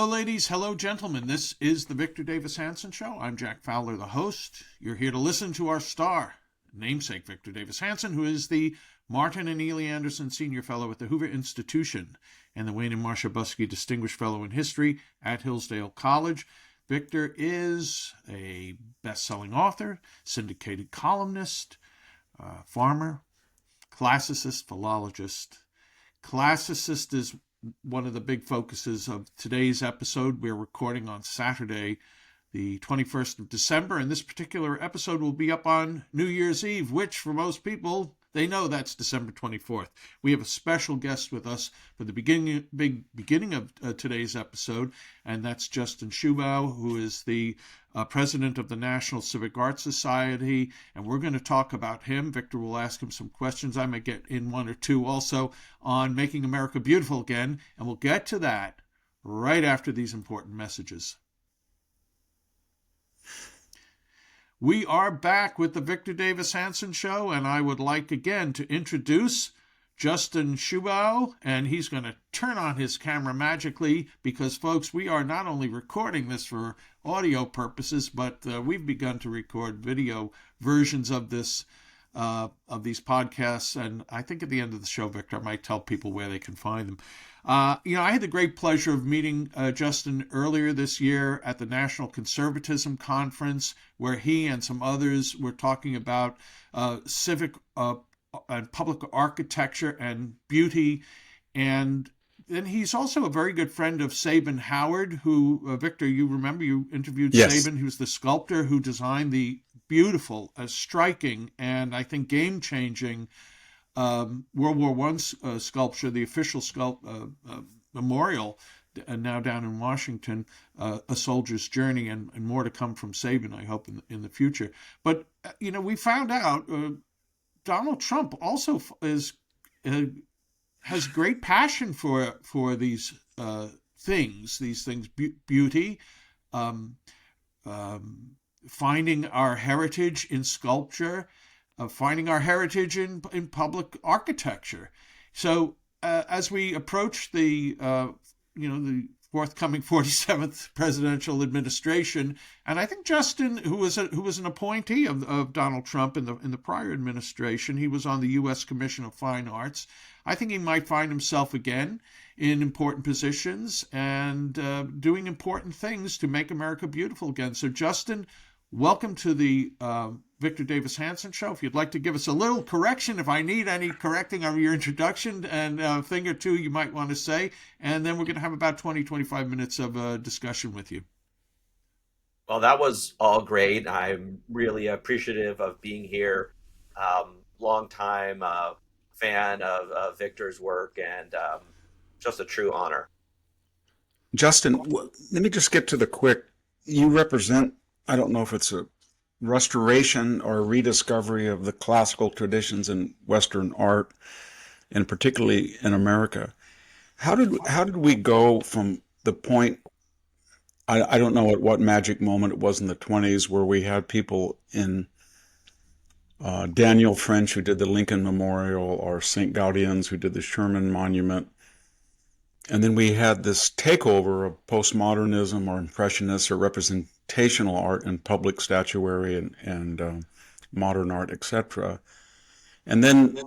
Hello, ladies. Hello, gentlemen. This is the Victor Davis Hanson Show. I'm Jack Fowler, the host. You're here to listen to our star, namesake Victor Davis Hanson, who is the Martin and Ely Anderson Senior Fellow at the Hoover Institution and the Wayne and Marcia Buskey Distinguished Fellow in History at Hillsdale College. Victor is a best-selling author, syndicated columnist, farmer, classicist, philologist. Classicist is one of the big focuses of today's episode. We're recording on Saturday, the 21st of December, and this particular episode will be up on New Year's Eve, which for most people, they know that's December 24th. We have a special guest with us for the beginning of today's episode, and that's Justin Shubow, who is the president of the National Civic Arts Society, and we're going to talk about him. Victor will ask him some questions. I might get in one or two also on making America beautiful again, and we'll get to that right after these important messages. We are back with the Victor Davis Hanson Show, and I would like again to introduce Justin Shubow, and he's going to turn on his camera magically because, folks, we are not only recording this for audio purposes, but we've begun to record video versions of this of these podcasts, and I think at the end of the show, Victor, I might tell people where they can find them. I had the great pleasure of meeting Justin earlier this year at the National Conservatism Conference, where he and some others were talking about civic and public architecture and beauty. And then he's also a very good friend of Sabin Howard, who, Victor, you remember you interviewed Yes. Sabin, who's the sculptor who designed the beautiful, striking, and I think game-changing World War I sculpture, the official memorial, now down in Washington, A Soldier's Journey, and more to come from Sabin, I hope, in the future. But, we found out Donald Trump also has great passion for these things, beauty, finding our heritage in sculpture, finding our heritage in public architecture. So as we approach the forthcoming 47th presidential administration, and I think Justin, who was an appointee of Donald Trump in the prior administration, he was on the U.S. Commission of Fine Arts. I think he might find himself again in important positions and doing important things to make America beautiful again. So, Justin, welcome to the Victor Davis Hanson Show. If you'd like to give us a little correction, if I need any correcting of your introduction, and a thing or two you might want to say, and then we're going to have about 20-25 minutes of discussion with you. Well, that was all great. I'm really appreciative of being here. Long time fan of Victor's work, and just a true honor. Justin, let me just get to the quick. You represent, I don't know if it's a restoration or a rediscovery of the classical traditions in Western art, and particularly in America. How did we go from the point, I don't know at what magic moment it was in the 20s, where we had people in Daniel French who did the Lincoln Memorial, or St. Gaudians who did the Sherman Monument. And then we had this takeover of postmodernism or impressionists or representational art in public statuary and modern art, etc. And then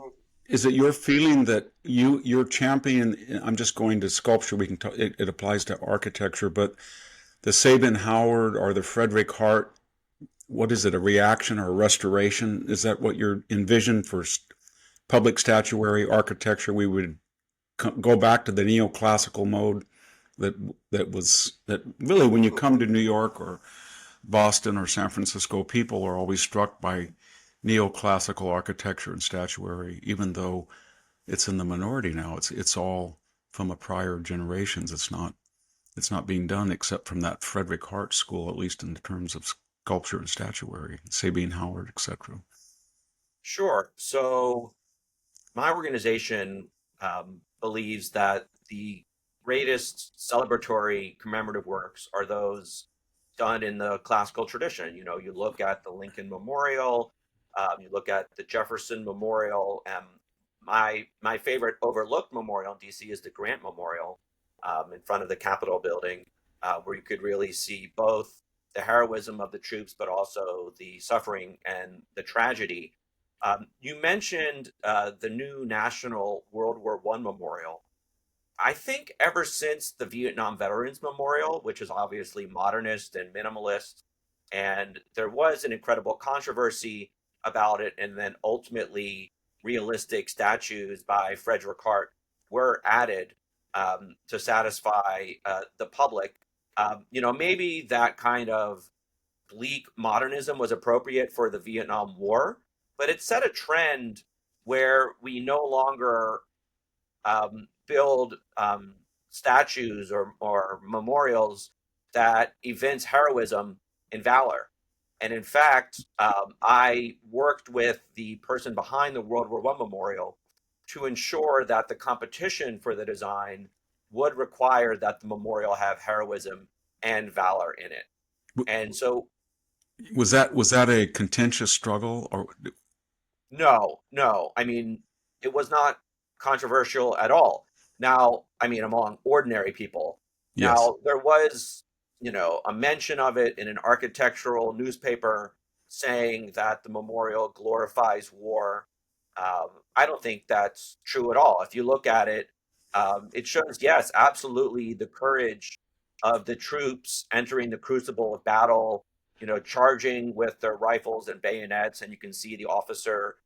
is it your feeling that you're champion, I'm just going to sculpture, we can talk, it applies to architecture, but the Sabin Howard or the Frederick Hart, what is it, a reaction or a restoration? Is that what you're envisioned for public statuary architecture? We would go back to the neoclassical mode that really, when you come to New York or Boston or San Francisco, people are always struck by neoclassical architecture and statuary, even though it's in the minority now. It's all from a prior generations. It's not being done except from that Frederick Hart school, at least in terms of sculpture and statuary, Sabine Howard, etc. Sure. So my organization believes that the greatest celebratory commemorative works are those done in the classical tradition. You look at the Lincoln Memorial, you look at the Jefferson Memorial, and my favorite overlooked memorial in DC is the Grant Memorial in front of the Capitol building. where you could really see both the heroism of the troops, but also the suffering and the tragedy. You mentioned the new National World War I Memorial. I think ever since the Vietnam Veterans Memorial, which is obviously modernist and minimalist, and there was an incredible controversy about it, and then ultimately realistic statues by Frederick Hart were added to satisfy the public. Maybe that kind of bleak modernism was appropriate for the Vietnam War, but it set a trend where we no longer build statues or memorials that evince heroism and valor. And in fact, I worked with the person behind the World War I Memorial to ensure that the competition for the design would require that the memorial have heroism and valor in it. And so, Was that a contentious struggle, or no, no, I mean, it was not controversial at all. Now, I mean, among ordinary people. yes? Now, there was, a mention of it in an architectural newspaper saying that the memorial glorifies war. I don't think that's true at all. If you look at it, it shows, yes, absolutely, the courage of the troops entering the crucible of battle, charging with their rifles and bayonets, and you can see the officer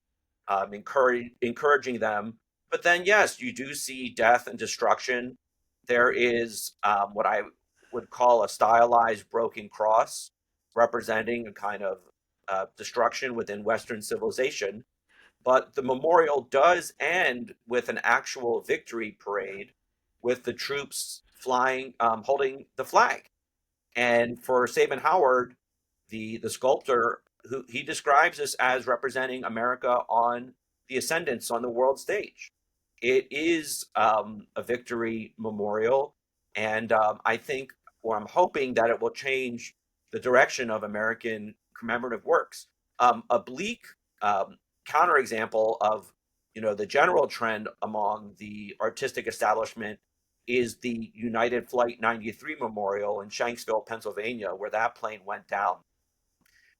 encouraging them. But then, yes, you do see death and destruction. There is what I would call a stylized broken cross, representing a kind of destruction within Western civilization. But the memorial does end with an actual victory parade with the troops flying, holding the flag. And for Sabin Howard, the sculptor, who he describes this as representing America on the ascendance on the world stage. It is a victory memorial, and I think, or I'm hoping that it will change the direction of American commemorative works. A bleak counterexample of the general trend among the artistic establishment is the United Flight 93 Memorial in Shanksville, Pennsylvania, where that plane went down.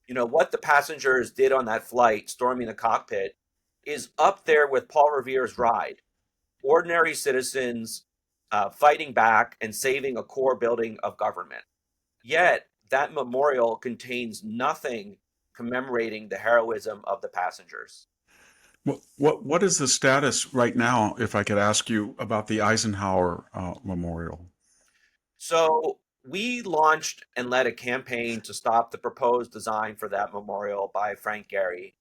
What the passengers did on that flight, storming the cockpit, is up there with Paul Revere's Ride. Ordinary citizens fighting back and saving a core building of government. Yet, that memorial contains nothing commemorating the heroism of the passengers. What is the status right now, if I could ask you, about the Eisenhower Memorial? So we launched and led a campaign to stop the proposed design for that memorial by Frank Gehry,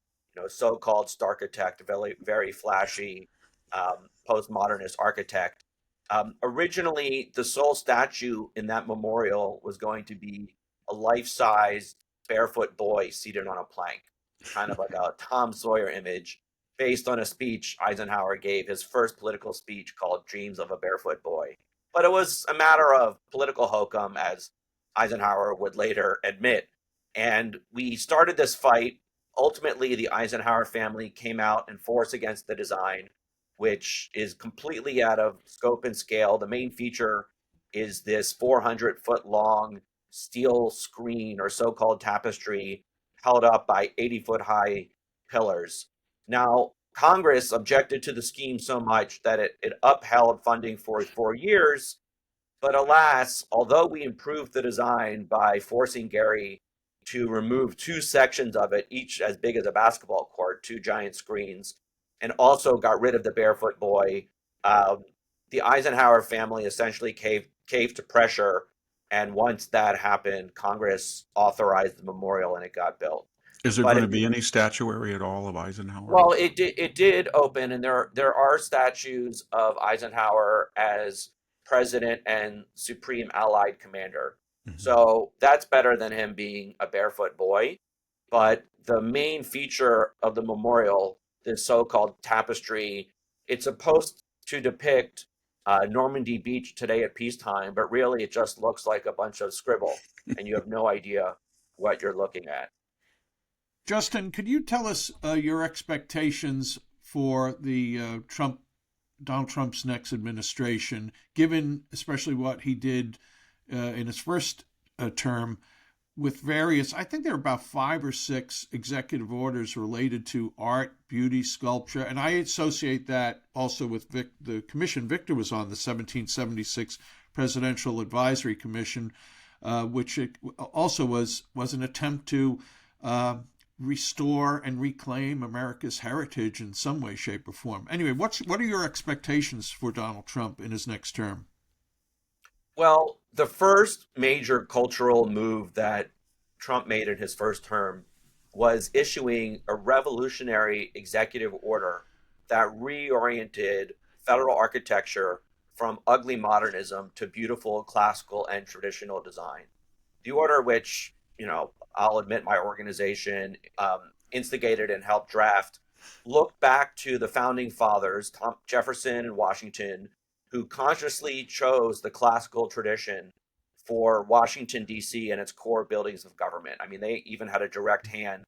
so-called Starchitect, very, very flashy postmodernist architect. Originally, the sole statue in that memorial was going to be a life-size barefoot boy seated on a plank, kind of like a Tom Sawyer image, based on a speech Eisenhower gave, his first political speech called Dreams of a Barefoot Boy. But it was a matter of political hokum, as Eisenhower would later admit. And we started this fight. Ultimately, the Eisenhower family came out in force against the design, which is completely out of scope and scale. The main feature is this 400-foot long steel screen, or so-called tapestry, held up by 80-foot high pillars. Now, Congress objected to the scheme so much that it upheld funding for 4 years. But alas, although we improved the design by forcing Gehry to remove two sections of it, each as big as a basketball court, two giant screens, and also got rid of the barefoot boy, the Eisenhower family essentially caved to pressure. And once that happened, Congress authorized the memorial and it got built. Is there But going to it, be any statuary at all of Eisenhower? well, it did open, and there are statues of Eisenhower as president and supreme Allied commander. Mhm. So that's better than him being a barefoot boy. But the main feature of the memorial, this so-called tapestry, it's supposed to depict Normandy Beach today at peacetime, but really it just looks like a bunch of scribble, and you have no idea what you're looking at. Justin, could you tell us your expectations for the Donald Trump's next administration, given especially what he did in his first term with various, I think there are about 5 or 6 executive orders related to art, beauty, sculpture, and I associate that also with the commission Victor was on, the 1776 Presidential Advisory Commission, which it also was an attempt to restore and reclaim America's heritage in some way, shape, or form. Anyway, what are your expectations for Donald Trump in his next term? Well, the first major cultural move that Trump made in his first term was issuing a revolutionary executive order that reoriented federal architecture from ugly modernism to beautiful classical and traditional design. The order, which, I'll admit my organization instigated and helped draft, looked back to the founding fathers, Jefferson and Washington, who consciously chose the classical tradition for Washington, D.C. and its core buildings of government. I mean, they even had a direct hand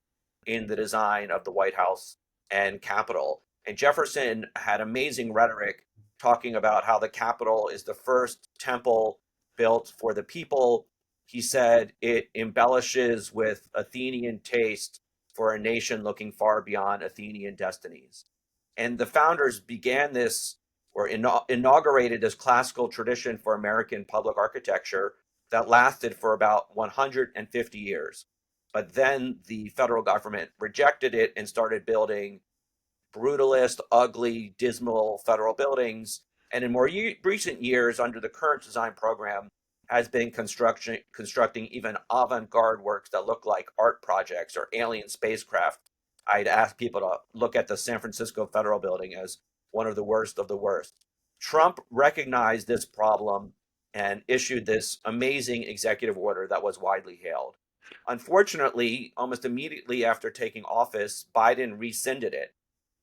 in the design of the White House and Capitol. And Jefferson had amazing rhetoric talking about how the Capitol is the first temple built for the people. He said it embellishes with Athenian taste for a nation looking far beyond Athenian destinies. And the founders began this or inaugurated this classical tradition for American public architecture that lasted for about 150 years. But then the federal government rejected it and started building brutalist, ugly, dismal federal buildings. And in more recent years, under the current design program, has been constructing even avant-garde works that look like art projects or alien spacecraft. I'd ask people to look at the San Francisco Federal Building as one of the worst of the worst. Trump recognized this problem and issued this amazing executive order that was widely hailed. Unfortunately, almost immediately after taking office, Biden rescinded it.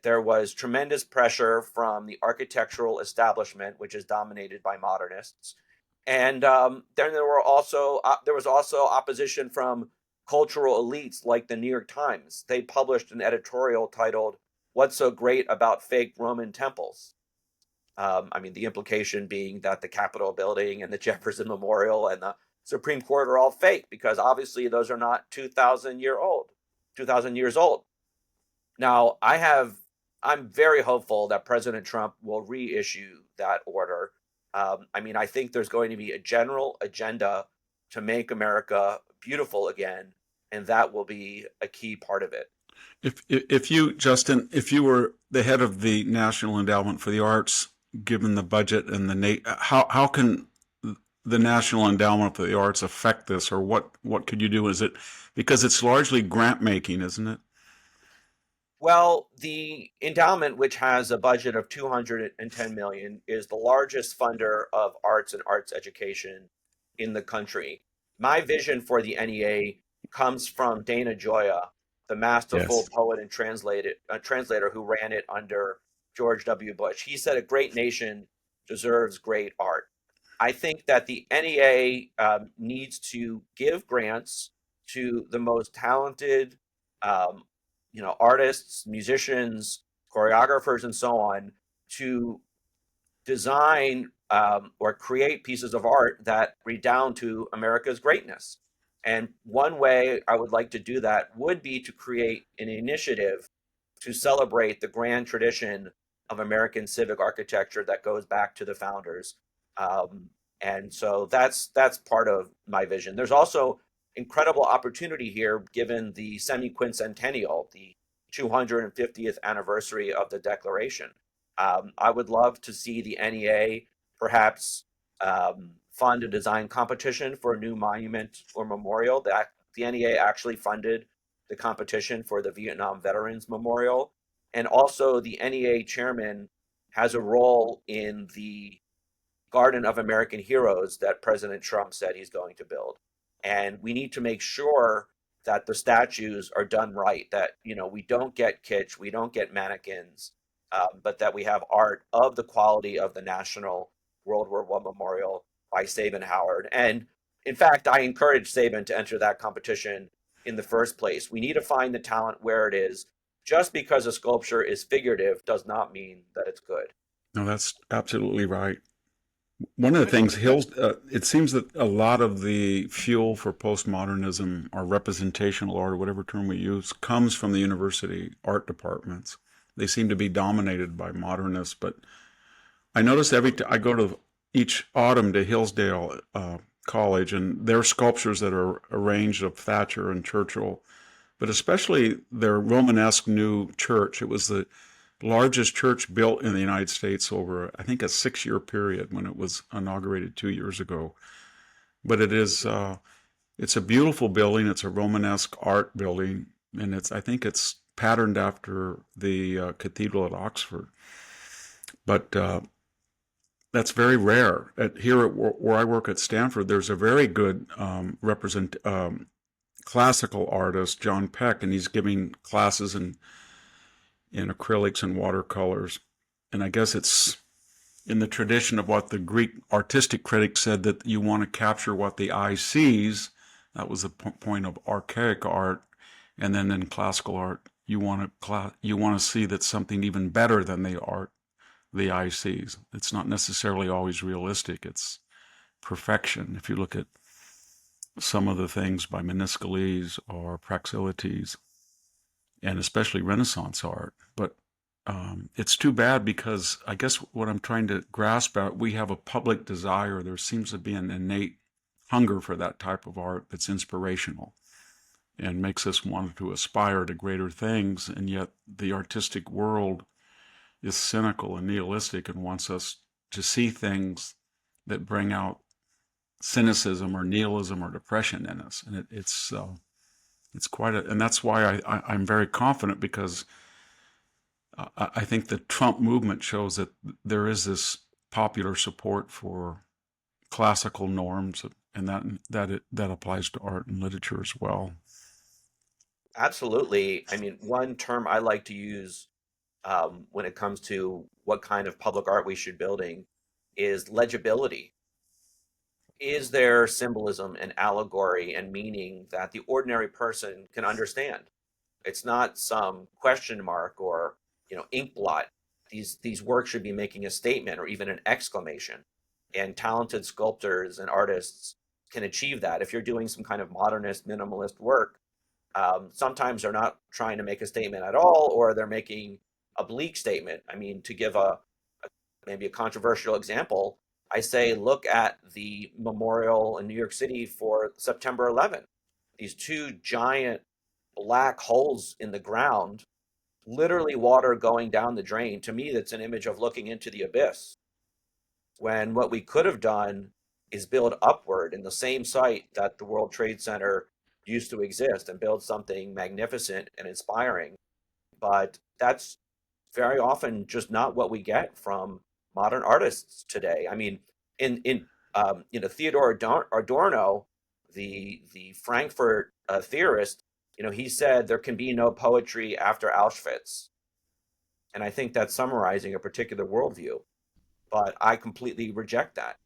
There was tremendous pressure from the architectural establishment, which is dominated by modernists, and then there was also opposition from cultural elites like the New York Times. They published an editorial titled "What's So Great About Fake Roman Temples?" The implication being that the Capitol building and the Jefferson Memorial and the Supreme Court are all fake because obviously those are not 2,000 years old. Now, I'm very hopeful that President Trump will reissue that order. I think there's going to be a general agenda to make America beautiful again, and that will be a key part of it. If you, Justin, if you were the head of the National Endowment for the Arts, given the budget and how can the National Endowment for the Arts affect this, or what could you do? Is it because it's largely grant making, isn't it? Well, the endowment, which has a budget of 210 million, is the largest funder of arts and arts education in the country. My vision for the NEA comes from Dana Gioia, the masterful Yes. poet and translator who ran it under George W. Bush. He said, "A great nation deserves great art." I think that the NEA needs to give grants to the most talented um, artists, musicians, choreographers, and so on to design or create pieces of art that redound to America's greatness. And one way I would like to do that would be to create an initiative to celebrate the grand tradition of American civic architecture that goes back to the founders. And so that's part of my vision. There's also incredible opportunity here given the semi-quincentennial, the 250th anniversary of the Declaration. I would love to see the NEA perhaps fund a design competition for a new monument or memorial. The NEA actually funded the competition for the Vietnam Veterans Memorial. And also the NEA chairman has a role in the Garden of American Heroes that President Trump said he's going to build. And we need to make sure that the statues are done right, that, we don't get kitsch, we don't get mannequins, but that we have art of the quality of the National World War I Memorial by Sabin Howard. And in fact, I encourage Sabin to enter that competition in the first place. We need to find the talent where it is. Just because a sculpture is figurative does not mean that it's good. No, that's absolutely right. One of the things, Hills, it seems that a lot of the fuel for postmodernism or representational art, or whatever term we use, comes from the university art departments. They seem to be dominated by modernists, but I notice I go to each autumn to Hillsdale College, and there are sculptures that are arranged of Thatcher and Churchill, but especially their Romanesque new church. It was the largest church built in the United States over, I think, a 6-year period when it was inaugurated 2 years ago. But it's a beautiful building. It's a Romanesque art building, and I think it's patterned after the cathedral at Oxford. But that's very rare. Where I work at Stanford, there's a very good classical artist, John Peck, and he's giving classes in acrylics and watercolors. And I guess it's in the tradition of what the Greek artistic critic said, that you want to capture what the eye sees. That was the point of archaic art. And then in classical art, you want to see that something even better than the eye sees. It's not necessarily always realistic. It's perfection. If you look at some of the things by Meniscales or Praxiteles, and especially Renaissance art. But it's too bad, because I guess what I'm trying to grasp at, we have a public desire. There seems to be an innate hunger for that type of art that's inspirational and makes us want to aspire to greater things. And yet the artistic world is cynical and nihilistic and wants us to see things that bring out cynicism or nihilism or depression in us. And it's and that's why I'm very confident, because I think the Trump movement shows that there is this popular support for classical norms, and that applies to art and literature as well. Absolutely. I mean, one term I like to use when it comes to what kind of public art we should building is legibility. Is there symbolism and allegory and meaning that the ordinary person can understand? It's not some question mark or ink blot. These works should be making a statement or even an exclamation. And talented sculptors and artists can achieve that. If you're doing some kind of modernist, minimalist work, sometimes they're not trying to make a statement at all, or they're making a bleak statement. I mean, to give maybe a controversial example, I say, look at the memorial in New York City for September 11th. These two giant black holes in the ground, literally water going down the drain. To me, that's an image of looking into the abyss. When what we could have done is build upward in the same site that the World Trade Center used to exist and build something magnificent and inspiring. But that's very often just not what we get from modern artists today. I mean, in Theodore Adorno, the Frankfurt theorist, he said there can be no poetry after Auschwitz, and I think that's summarizing a particular worldview. But I completely reject that.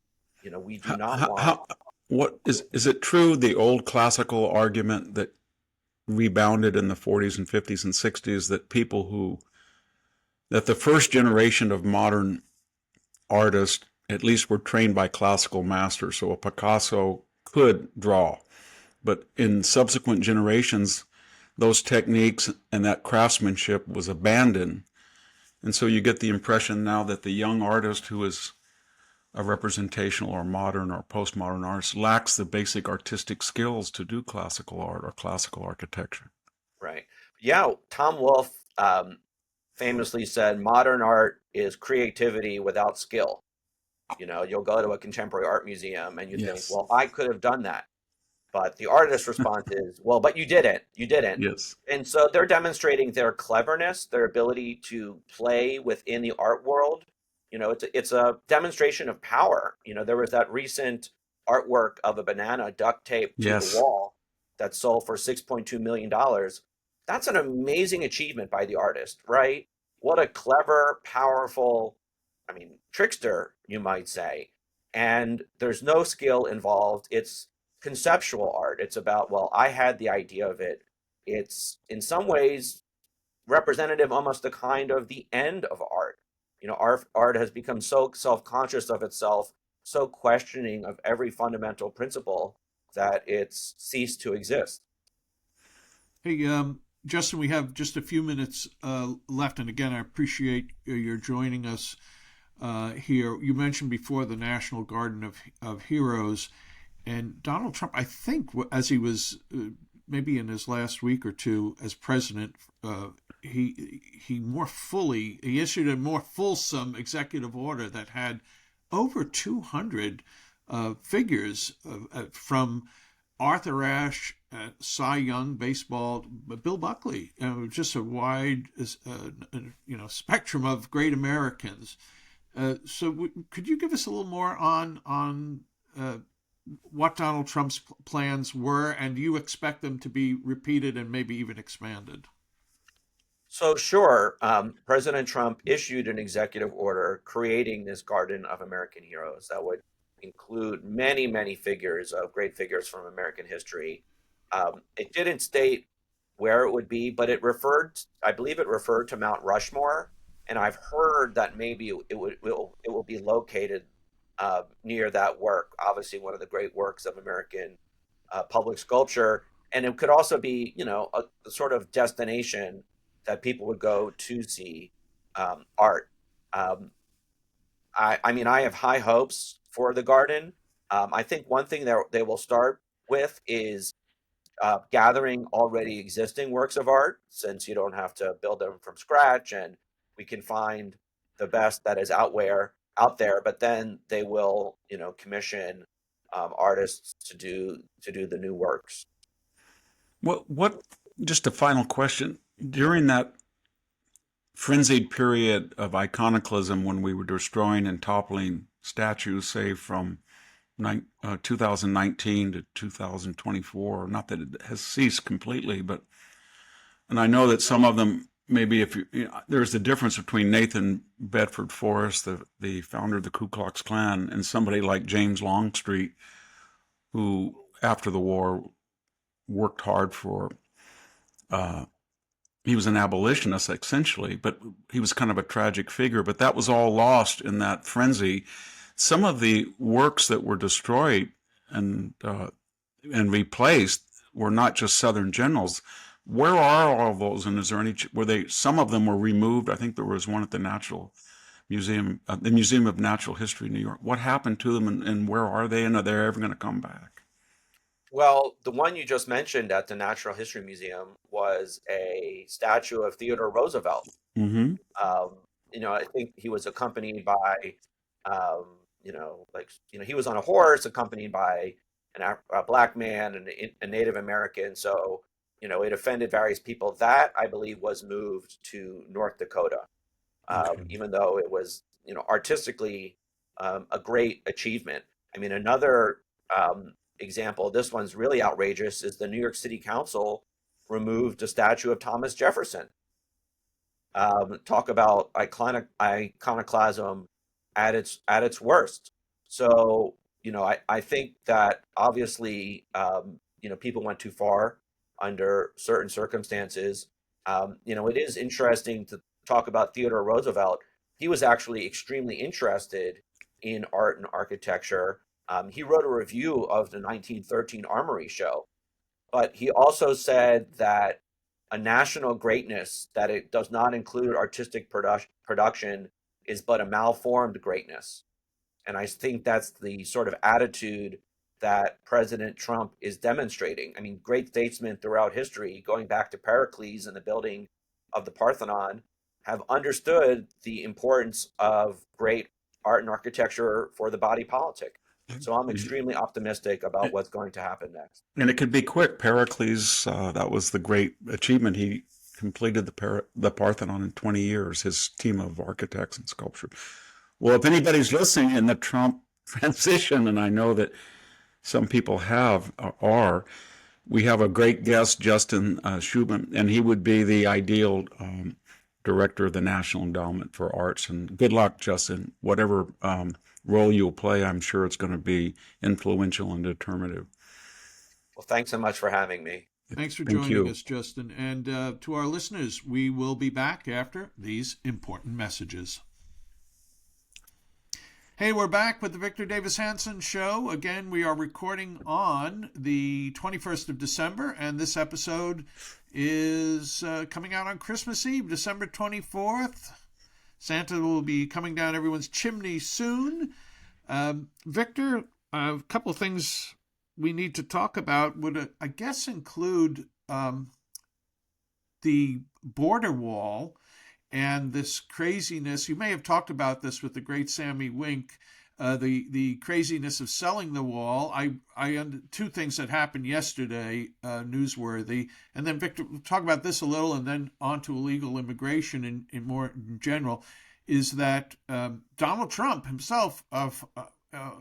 We do not want. What is it true, the old classical argument that rebounded in the 40s and 50s and 60s, that the first generation of modern artists at least were trained by classical masters, so a Picasso could draw, but in subsequent generations those techniques and that craftsmanship was abandoned, and so you get the impression now that the young artist who is a representational or modern or postmodern artist lacks the basic artistic skills to do classical art or classical architecture. Right. Yeah, Tom Wolfe famously said modern art is creativity without skill. You'll go to a contemporary art museum and you think, well, I could have done that. But the artist's response is, well, but you didn't. You didn't. Yes. And so they're demonstrating their cleverness, their ability to play within the art world. It's a demonstration of power. There was that recent artwork of a banana duct taped to the wall that sold for $6.2 million. That's an amazing achievement by the artist, right? What a clever, powerful, trickster, you might say. And there's no skill involved. It's conceptual art. It's about, well, I had the idea of it. It's in some ways representative, almost the kind of the end of art. Art has become so self-conscious of itself so questioning of every fundamental principle that it's ceased to exist. Hey, Justin, we have just a few minutes left, and again, I appreciate your joining us here. You mentioned before the National Garden of Heroes, and Donald Trump, I think, as he was maybe in his last week or two as president, he issued a more fulsome executive order that had over 200 figures from Arthur Ashe, Cy Young baseball, Bill Buckley, just a wide, spectrum of great Americans. So, could you give us a little more on what Donald Trump's plans were, and do you expect them to be repeated and maybe even expanded? So, sure, President Trump issued an executive order creating this Garden of American Heroes that would include many, many figures of great figures from American history. It didn't state where it would be, but I believe it referred to Mount Rushmore, and I've heard that maybe it will be located near that work. Obviously, one of the great works of American public sculpture, and it could also be, a sort of destination that people would go to see art. Um, I mean, I have high hopes for the garden. I think one thing that they will start with is gathering already existing works of art, since you don't have to build them from scratch, and we can find the best that is out there. But then they will, commission artists to do the new works. What, just a final question. During that frenzied period of iconoclasm when we were destroying and toppling statues, say from 2019 to 2024, not that it has ceased completely, but, and I know that some of them, maybe there's the difference between Nathan Bedford Forrest, the founder of the Ku Klux Klan, and somebody like James Longstreet, who after the war worked hard for, he was an abolitionist essentially, but he was kind of a tragic figure. But that was all lost in that frenzy. Some of the works that were destroyed and replaced were not just Southern generals. Where are all of those? And is there any? Some of them were removed. I think there was one at the Natural Museum, the Museum of Natural History in New York. What happened to them, and where are they? And are they ever going to come back? Well, the one you just mentioned at the Natural History Museum was a statue of Theodore Roosevelt. Mm-hmm. I think he was accompanied by, he was on a horse accompanied by a black man and a Native American. So, it offended various people. That, I believe, was moved to North Dakota, Okay. even though it was, artistically a great achievement. I mean, another example, this one's really outrageous, is the New York City Council removed a statue of Thomas Jefferson. Talk about iconoclasm at its worst. So, I think that obviously, people went too far under certain circumstances. It is interesting to talk about Theodore Roosevelt. He was actually extremely interested in art and architecture. He wrote a review of the 1913 Armory Show, but he also said that a national greatness that it does not include artistic production is but a malformed greatness. And I think that's the sort of attitude that President Trump is demonstrating. I mean, great statesmen throughout history, going back to Pericles and the building of the Parthenon, have understood the importance of great art and architecture for the body politic. So I'm extremely optimistic about what's going to happen next. And it could be quick. Pericles, that was the great achievement. He completed the Parthenon in 20 years, his team of architects and sculptors. Well, if anybody's listening in the Trump transition, and I know that some people we have a great guest, Justin Shubow, and he would be the ideal director of the National Endowment for Arts. And good luck, Justin. Whatever role you'll play, I'm sure it's going to be influential and determinative. Well, thanks so much for having me. Thanks for joining us, Justin. And to our listeners, we will be back after these important messages. Hey, we're back with the Victor Davis Hanson Show. Again, we are recording on the 21st of December, and this episode is coming out on Christmas Eve, December 24th. Santa will be coming down everyone's chimney soon. Victor, a couple of things we need to talk about would, I guess, include the border wall and this craziness. You may have talked about this with the great Sammy Wink, the craziness of selling the wall. Two things that happened yesterday, newsworthy, and then Victor, we'll talk about this a little, and then on to illegal immigration in more in general. Is that Donald Trump himself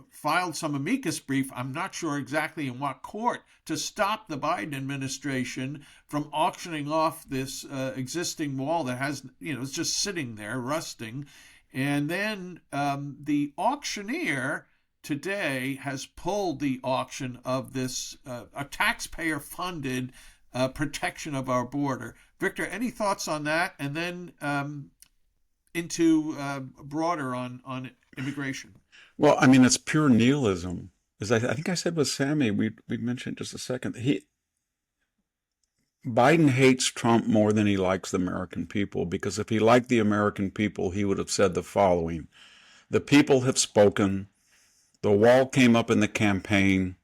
filed some amicus brief, I'm not sure exactly in what court, to stop the Biden administration from auctioning off this existing wall that has, it's just sitting there rusting. And then the auctioneer today has pulled the auction of this a taxpayer-funded protection of our border. Victor, any thoughts on that? And then into broader on immigration. Well, I mean, it's pure nihilism. As I think I said with Sammy, we mentioned just a second. Biden hates Trump more than he likes the American people, because if he liked the American people, he would have said the following: the people have spoken. The wall came up in the campaign.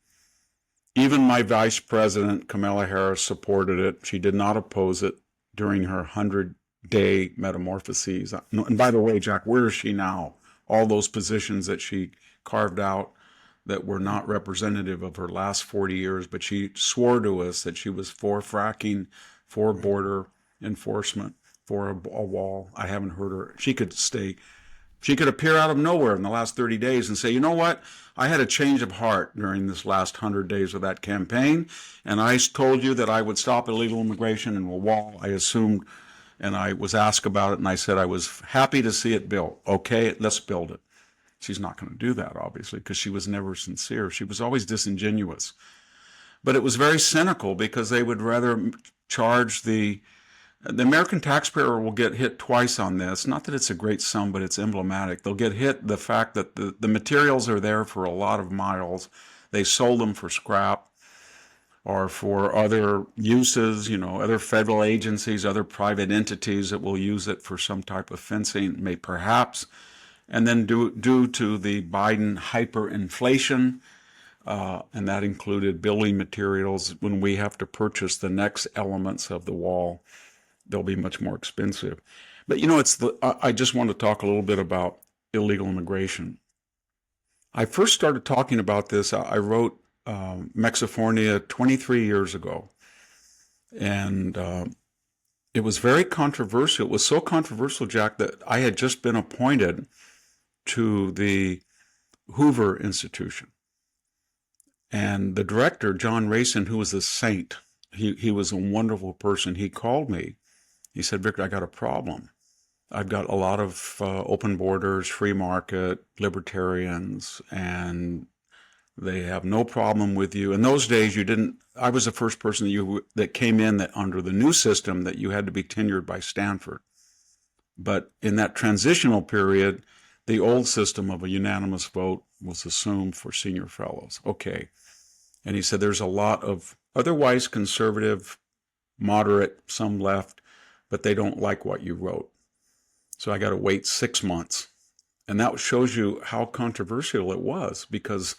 Even my vice president, Kamala Harris, supported it. She did not oppose it during her 100-day metamorphoses. And by the way, Jack, where is she now? All those positions that she carved out that were not representative of her last 40 years, but she swore to us that she was for fracking, for border enforcement, for a wall. I haven't heard her. She could appear out of nowhere in the last 30 days and say, you know what? I had a change of heart during this last 100 days of that campaign, and I told you that I would stop illegal immigration and a wall. I assumed, and I was asked about it, and I said I was happy to see it built. Okay, let's build it. She's not going to do that, obviously, because she was never sincere. She was always disingenuous. But it was very cynical, because they would rather charge the American taxpayer will get hit twice on this. Not that it's a great sum, but it's emblematic. They'll get hit the fact that the materials are there for a lot of miles. They sold them for scrap or for other uses, other federal agencies, other private entities that will use it for some type of fencing, may perhaps. And then due to the Biden hyperinflation, and that included building materials, when we have to purchase the next elements of the wall, they'll be much more expensive. But I just want to talk a little bit about illegal immigration. I first started talking about this. I wrote Mexifornia 23 years ago, and it was very controversial. It was so controversial, Jack, that I had just been appointed to the Hoover Institution. And the director, John Racine, who was a saint, he was a wonderful person. He called me. He said, Victor, I got a problem. I've got a lot of open borders, free market, libertarians, and they have no problem with you. In those days, I was the first person that came in that under the new system that you had to be tenured by Stanford. But in that transitional period, the old system of a unanimous vote was assumed for senior fellows. Okay. And he said, there's a lot of otherwise conservative, moderate, some left, but they don't like what you wrote. So I got to wait 6 months. And that shows you how controversial it was, because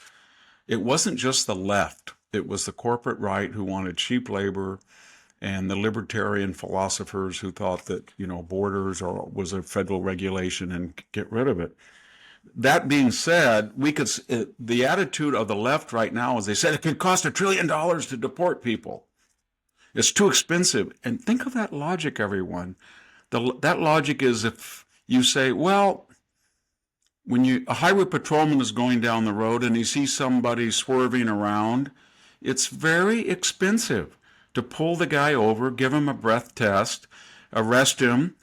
it wasn't just the left. It was the corporate right who wanted cheap labor, and the libertarian philosophers who thought that, borders was a federal regulation and get rid of it. That being said, the attitude of the left right now is they said it could cost $1 trillion to deport people. It's too expensive. And think of that logic, everyone. That logic is if you say, well, when a highway patrolman is going down the road and he sees somebody swerving around, it's very expensive to pull the guy over, give him a breath test, arrest him,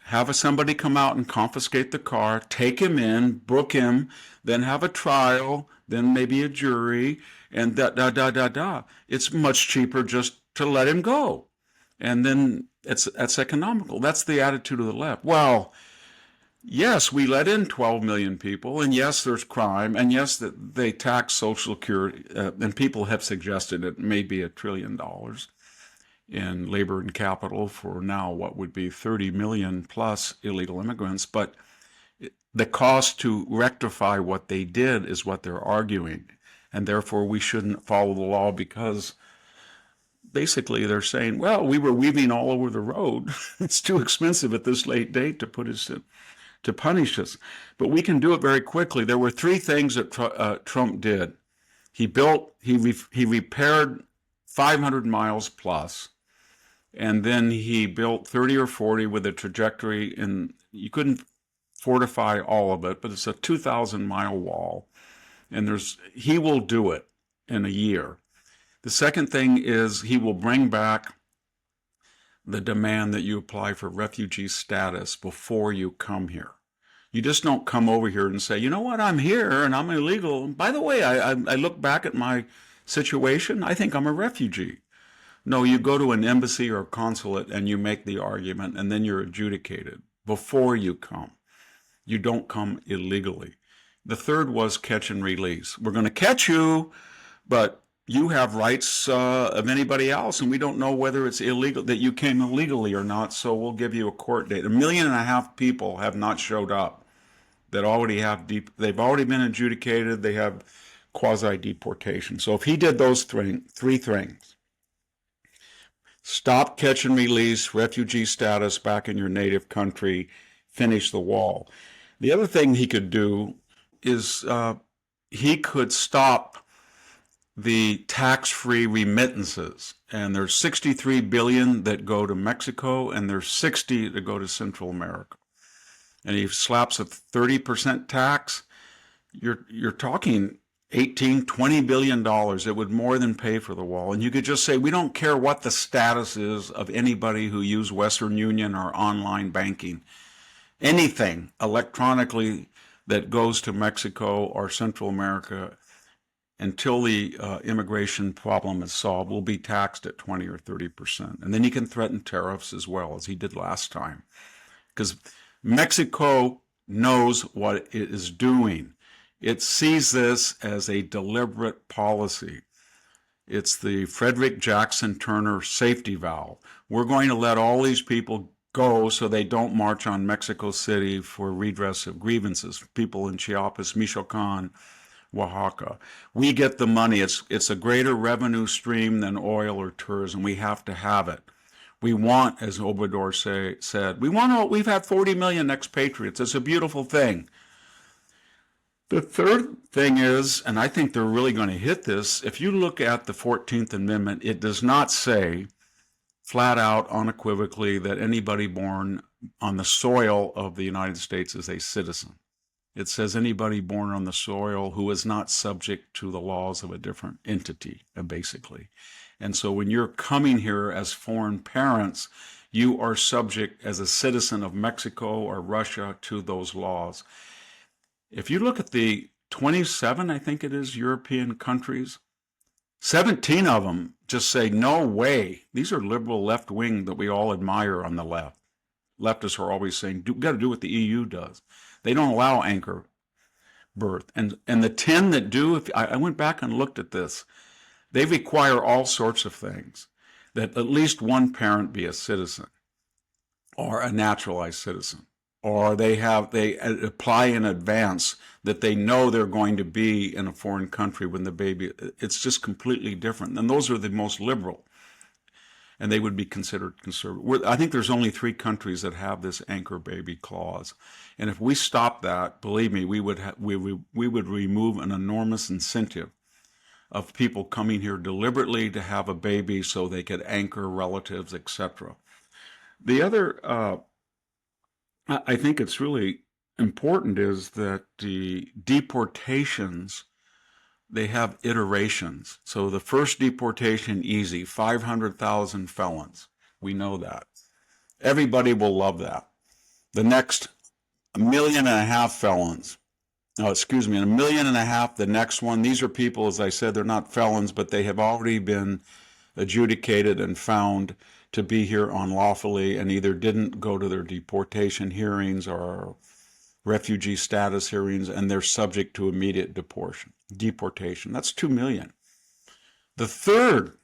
have somebody come out and confiscate the car, take him in, book him, then have a trial, then maybe a jury, and da. It's much cheaper just to let him go. And then that's economical. That's the attitude of the left. Well, yes, we let in 12 million people, and yes, there's crime, and yes, that they tax Social Security, and people have suggested it may be $1 trillion in labor and capital for now what would be 30 million plus illegal immigrants. But the cost to rectify what they did is what they're arguing, and therefore we shouldn't follow the law because basically they're saying, well, we were weaving all over the road. It's too expensive at this late date to put us in, to punish us. But we can do it very quickly. There were three things that Trump did. He repaired 500 miles plus, and then he built 30 or 40 with a trajectory, and you couldn't fortify all of it, but it's a 2,000-mile wall, and he will do it in a year. The second thing is he will bring back the demand that you apply for refugee status before you come here. You just don't come over here and say, you know what, I'm here and I'm illegal. By the way, I look back at my situation, I think I'm a refugee. No, you go to an embassy or a consulate and you make the argument, and then you're adjudicated before you come. You don't come illegally. The third was catch and release. We're going to catch you, but you have rights of anybody else, and we don't know whether it's illegal, that you came illegally or not, so we'll give you a court date. 1.5 million people have not showed up that already have they've already been adjudicated, they have quasi-deportation. So if he did those three things, stop, catch and release, refugee status back in your native country, finish the wall. The other thing he could do is he could stop the tax-free remittances, and there's 63 billion that go to Mexico, and there's 60 that go to Central America. And he slaps a 30% tax. You're talking 18, 20 billion dollars. It would more than pay for the wall. And you could just say, we don't care what the status is of anybody who use Western Union or online banking. Anything electronically that goes to Mexico or Central America, until the immigration problem is solved, will be taxed at 20 or 30%. And then he can threaten tariffs as well, as he did last time. Because Mexico knows what it is doing. It sees this as a deliberate policy. It's the Frederick Jackson Turner safety valve. We're going to let all these people go so they don't march on Mexico City for redress of grievances. People in Chiapas, Michoacan, Oaxaca. We get the money. It's a greater revenue stream than oil or tourism. We have to have it. We want, as Obrador said, we've had 40 million expatriates. It's a beautiful thing. The third thing is, and I think they're really going to hit this, if you look at the 14th Amendment, it does not say flat out, unequivocally, that anybody born on the soil of the United States is a citizen. It says anybody born on the soil who is not subject to the laws of a different entity, basically. And so when you're coming here as foreign parents, you are subject as a citizen of Mexico or Russia to those laws. If you look at the 27, I think it is, European countries, 17 of them just say, no way. These are liberal left wing that we all admire on the left. Leftists are always saying, we've got to do what the EU does. They don't allow anchor birth. And the 10 that do, I went back and looked at this, they require all sorts of things. That at least one parent be a citizen or a naturalized citizen. Or they apply in advance that they know they're going to be in a foreign country when the baby, it's just completely different. And those are the most liberal. And they would be considered conservative. I think there's only 3 countries that have this anchor baby clause. And if we stop that, believe me, we would remove an enormous incentive of people coming here deliberately to have a baby so they could anchor relatives, etc. The other, I think it's really important, is that the deportations, they have iterations. So the first deportation, easy, 500,000 felons. We know that. Everybody will love that. The next, 1.5 million felons. No, excuse me, 1.5 million, the next one. These are people, as I said, they're not felons, but they have already been adjudicated and found to be here unlawfully and either didn't go to their deportation hearings or refugee status hearings, and they're subject to immediate deportation. That's 2 million. The third,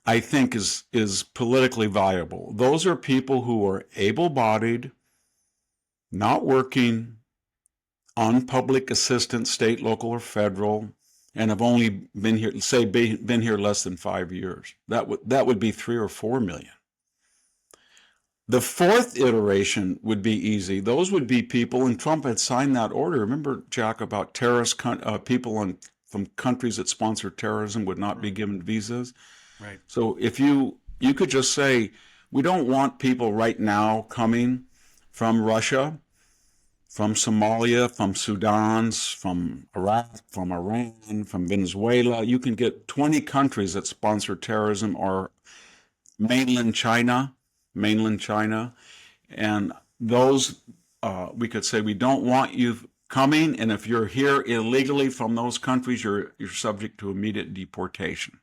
I think, is politically viable. Those are people who are able-bodied, not working, on public assistance, state, local, or federal, and have only been here, say, been here less than 5 years. That would be 3 or 4 million. The fourth iteration would be easy. Those would be people, and Trump had signed that order. Remember, Jack, about terrorist people from countries that sponsor terrorism would not be given visas? Right. So if you could just say, we don't want people right now coming from Russia, from Somalia, from Sudan, from Iraq, from Iran, from Venezuela. You can get 20 countries that sponsor terrorism, or mainland China, and those, we could say, we don't want you coming, and if you're here illegally from those countries, you're subject to immediate deportation.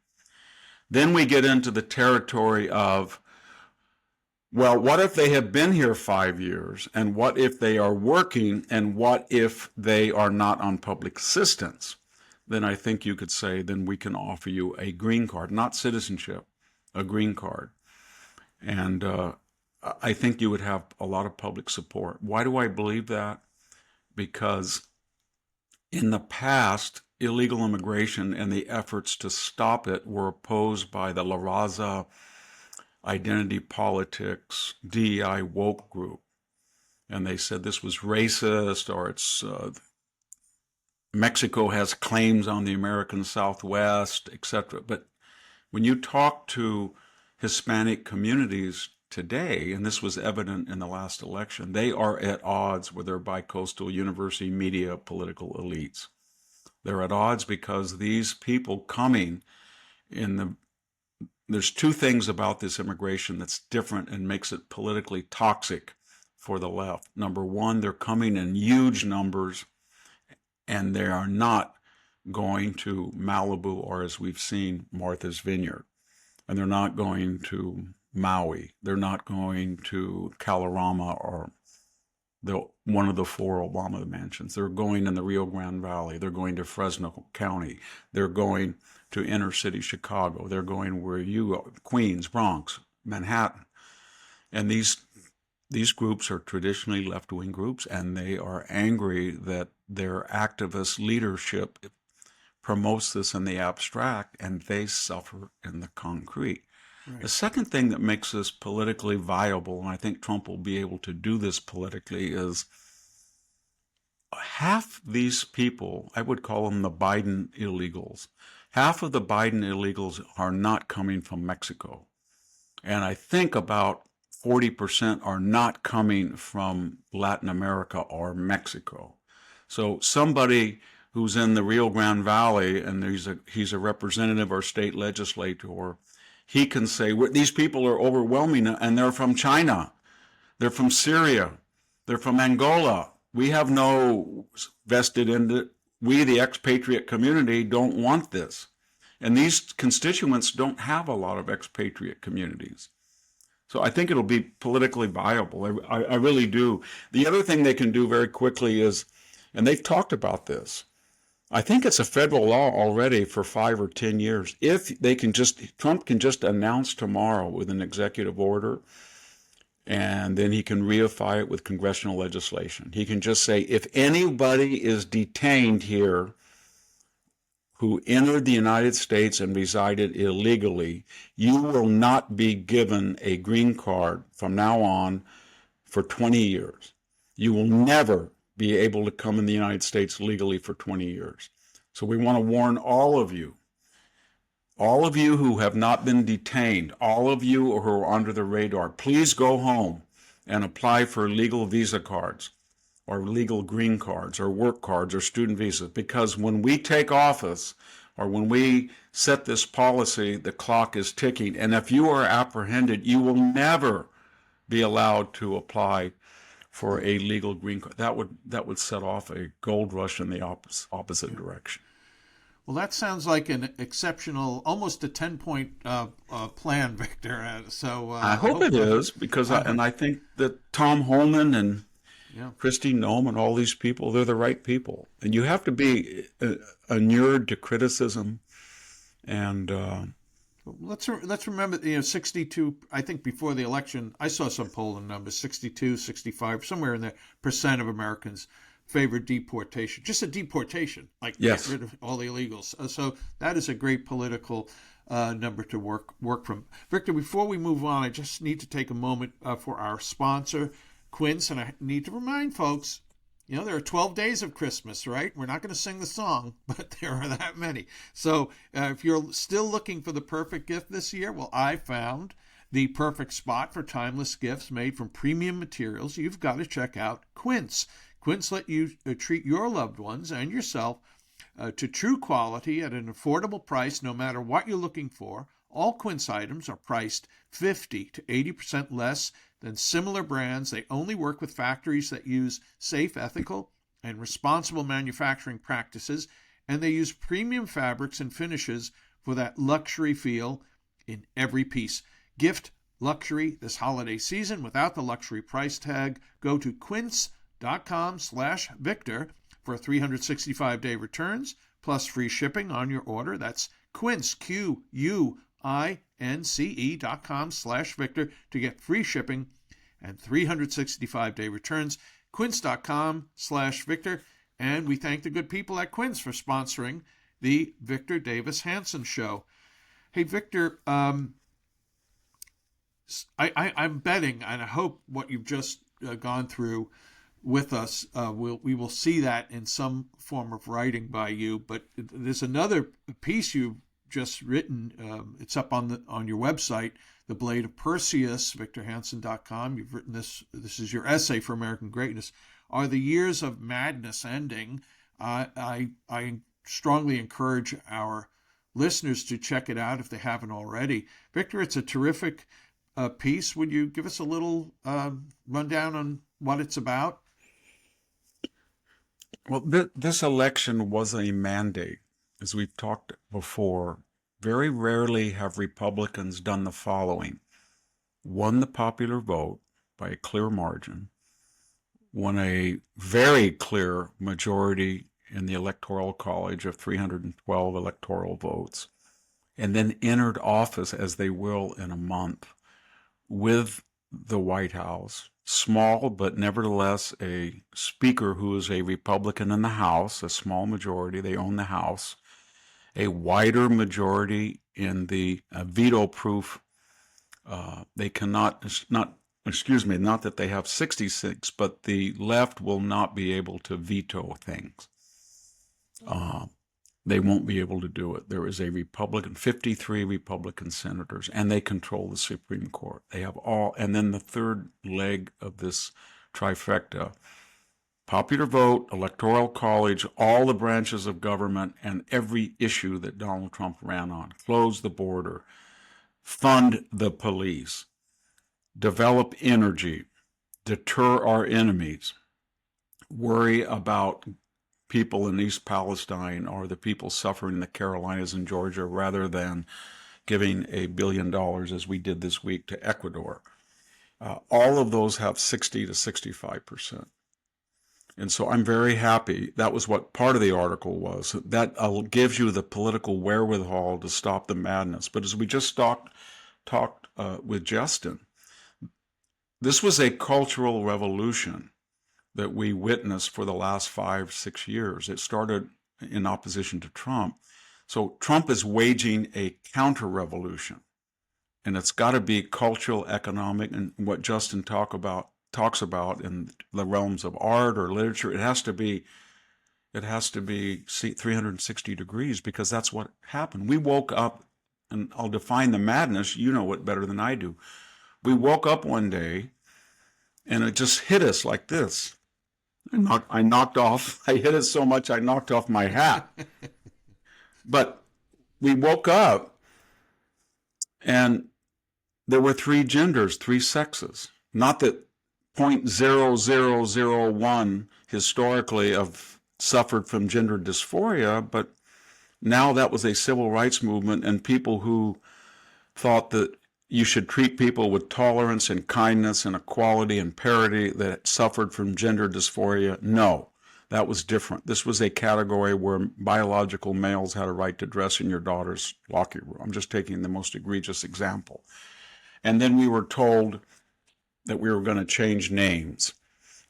Then we get into the territory of, well, what if they have been here 5 years? And what if they are working? And what if they are not on public assistance? Then I think you could say, then we can offer you a green card, not citizenship, a green card. And I think you would have a lot of public support. Why do I believe that? Because in the past, illegal immigration and the efforts to stop it were opposed by the La Raza, identity politics, DEI woke group. And they said this was racist, or it's Mexico has claims on the American Southwest, etc. But when you talk to Hispanic communities today, and this was evident in the last election, they are at odds with their bicoastal university media political elites. They're at odds because these people coming there's two things about this immigration that's different and makes it politically toxic for the left. Number one, they're coming in huge numbers, and they are not going to Malibu, or as we've seen, Martha's Vineyard. And they're not going to Maui. They're not going to Kalorama or one of the 4 Obama mansions. They're going in the Rio Grande Valley. They're going to Fresno County. They're going to inner city Chicago. They're going where you are, Queens, Bronx, Manhattan. And these groups are traditionally left-wing groups, and they are angry that their activist leadership promotes this in the abstract, and they suffer in the concrete. Right. The second thing that makes this politically viable, and I think Trump will be able to do this politically, is half these people, I would call them the Biden illegals, half of the Biden illegals are not coming from Mexico. And I think about 40% are not coming from Latin America or Mexico. So somebody who's in the Rio Grande Valley, and he's a representative or state legislator, he can say, these people are overwhelming, and they're from China, they're from Syria, they're from Angola. We have no vested in it. We, the expatriate community, don't want this. And these constituents don't have a lot of expatriate communities. So I think it'll be politically viable. I really do. The other thing they can do very quickly is, and they've talked about this, I think it's a federal law already for 5 or 10 years. If they can Trump can just announce tomorrow with an executive order, and then he can reify it with congressional legislation. He can just say, if anybody is detained here who entered the United States and resided illegally, you will not be given a green card from now on for 20 years. You will never be able to come in the United States legally for 20 years. So we want to warn all of you who have not been detained, all of you who are under the radar, please go home and apply for legal visa cards or legal green cards or work cards or student visas, because when we take office or when we set this policy, the clock is ticking. And if you are apprehended, you will never be allowed to apply for a legal green card. That would set off a gold rush in the opposite direction. Well, that sounds like an exceptional, almost a 10-point plan, Victor. So I hope it is, because I think that Tom Homan and Yeah. Christy Nome and all these people, they're the right people. And you have to be inured to criticism. And let's remember, 62, I think before the election, I saw some polling numbers, 62, 65, somewhere in there, percent of Americans favored deportation, just a deportation, like yes, get rid of all the illegals. So that is a great political number to work from. Victor, before we move on, I just need to take a moment for our sponsor, Quince, and I need to remind folks, there are 12 days of Christmas, right? We're not going to sing the song, but there are that many. So if you're still looking for the perfect gift this year, well, I found the perfect spot for timeless gifts made from premium materials. You've got to check out Quince. Quince let you treat your loved ones and yourself to true quality at an affordable price, no matter what you're looking for. All Quince items are priced 50 to 80% less than similar brands. They only work with factories that use safe, ethical, and responsible manufacturing practices, and they use premium fabrics and finishes for that luxury feel in every piece. Gift luxury this holiday season without the luxury price tag. Go to quince.com/Victor for 365-day returns plus free shipping on your order. That's Quince, QUINCE.com/Victor to get free shipping and 365-day returns. Quince.com/Victor. And we thank the good people at Quince for sponsoring the Victor Davis Hanson Show. Hey, Victor, I'm betting, and I hope what you've just gone through with us, we will see that in some form of writing by you. But there's another piece you've just written. It's up on your website, The Blade of Perseus, victorhanson.com. You've written this. This is your essay for American Greatness. Are the years of madness ending? I strongly encourage our listeners to check it out if they haven't already. Victor, it's a terrific piece. Would you give us a little rundown on what it's about? Well, this election was a mandate. As we've talked before, very rarely have Republicans done the following: won the popular vote by a clear margin, won a very clear majority in the Electoral College of 312 electoral votes, and then entered office, as they will in a month, with the White House, small but nevertheless a speaker who is a Republican in the House, a small majority, they own the House, a wider majority in the veto-proof, they cannot, not that they have 66, but the left will not be able to veto things. They won't be able to do it. There is a 53 Republican senators, and they control the Supreme Court. They have all, and then the third leg of this trifecta: popular vote, Electoral College, all the branches of government, and every issue that Donald Trump ran on. Close the border, fund the police, develop energy, deter our enemies, worry about people in East Palestine or the people suffering in the Carolinas and Georgia, rather than giving $1 billion, as we did this week, to Ecuador. All of those have 60 to 65%. And so I'm very happy. That was what part of the article was. That gives you the political wherewithal to stop the madness. But as we just talked with Justin, this was a cultural revolution that we witnessed for the last 5-6 years. It started in opposition to Trump. So Trump is waging a counter-revolution, and it's got to be cultural, economic, and what Justin talks about in the realms of art or literature. It has to be 360 degrees, because that's what happened. We woke up, and I'll define the madness. You know it better than I do. We woke up one day, and it just hit us like this. I hit it so much I knocked off my hat. But we woke up, and there were 3 genders, 3 sexes. Not that 0.0001 historically have suffered from gender dysphoria, but now that was a civil rights movement, and people who thought that you should treat people with tolerance and kindness and equality and parity that suffered from gender dysphoria. No, that was different. This was a category where biological males had a right to dress in your daughter's locker room. I'm just taking the most egregious example. And then we were told that we were going to change names.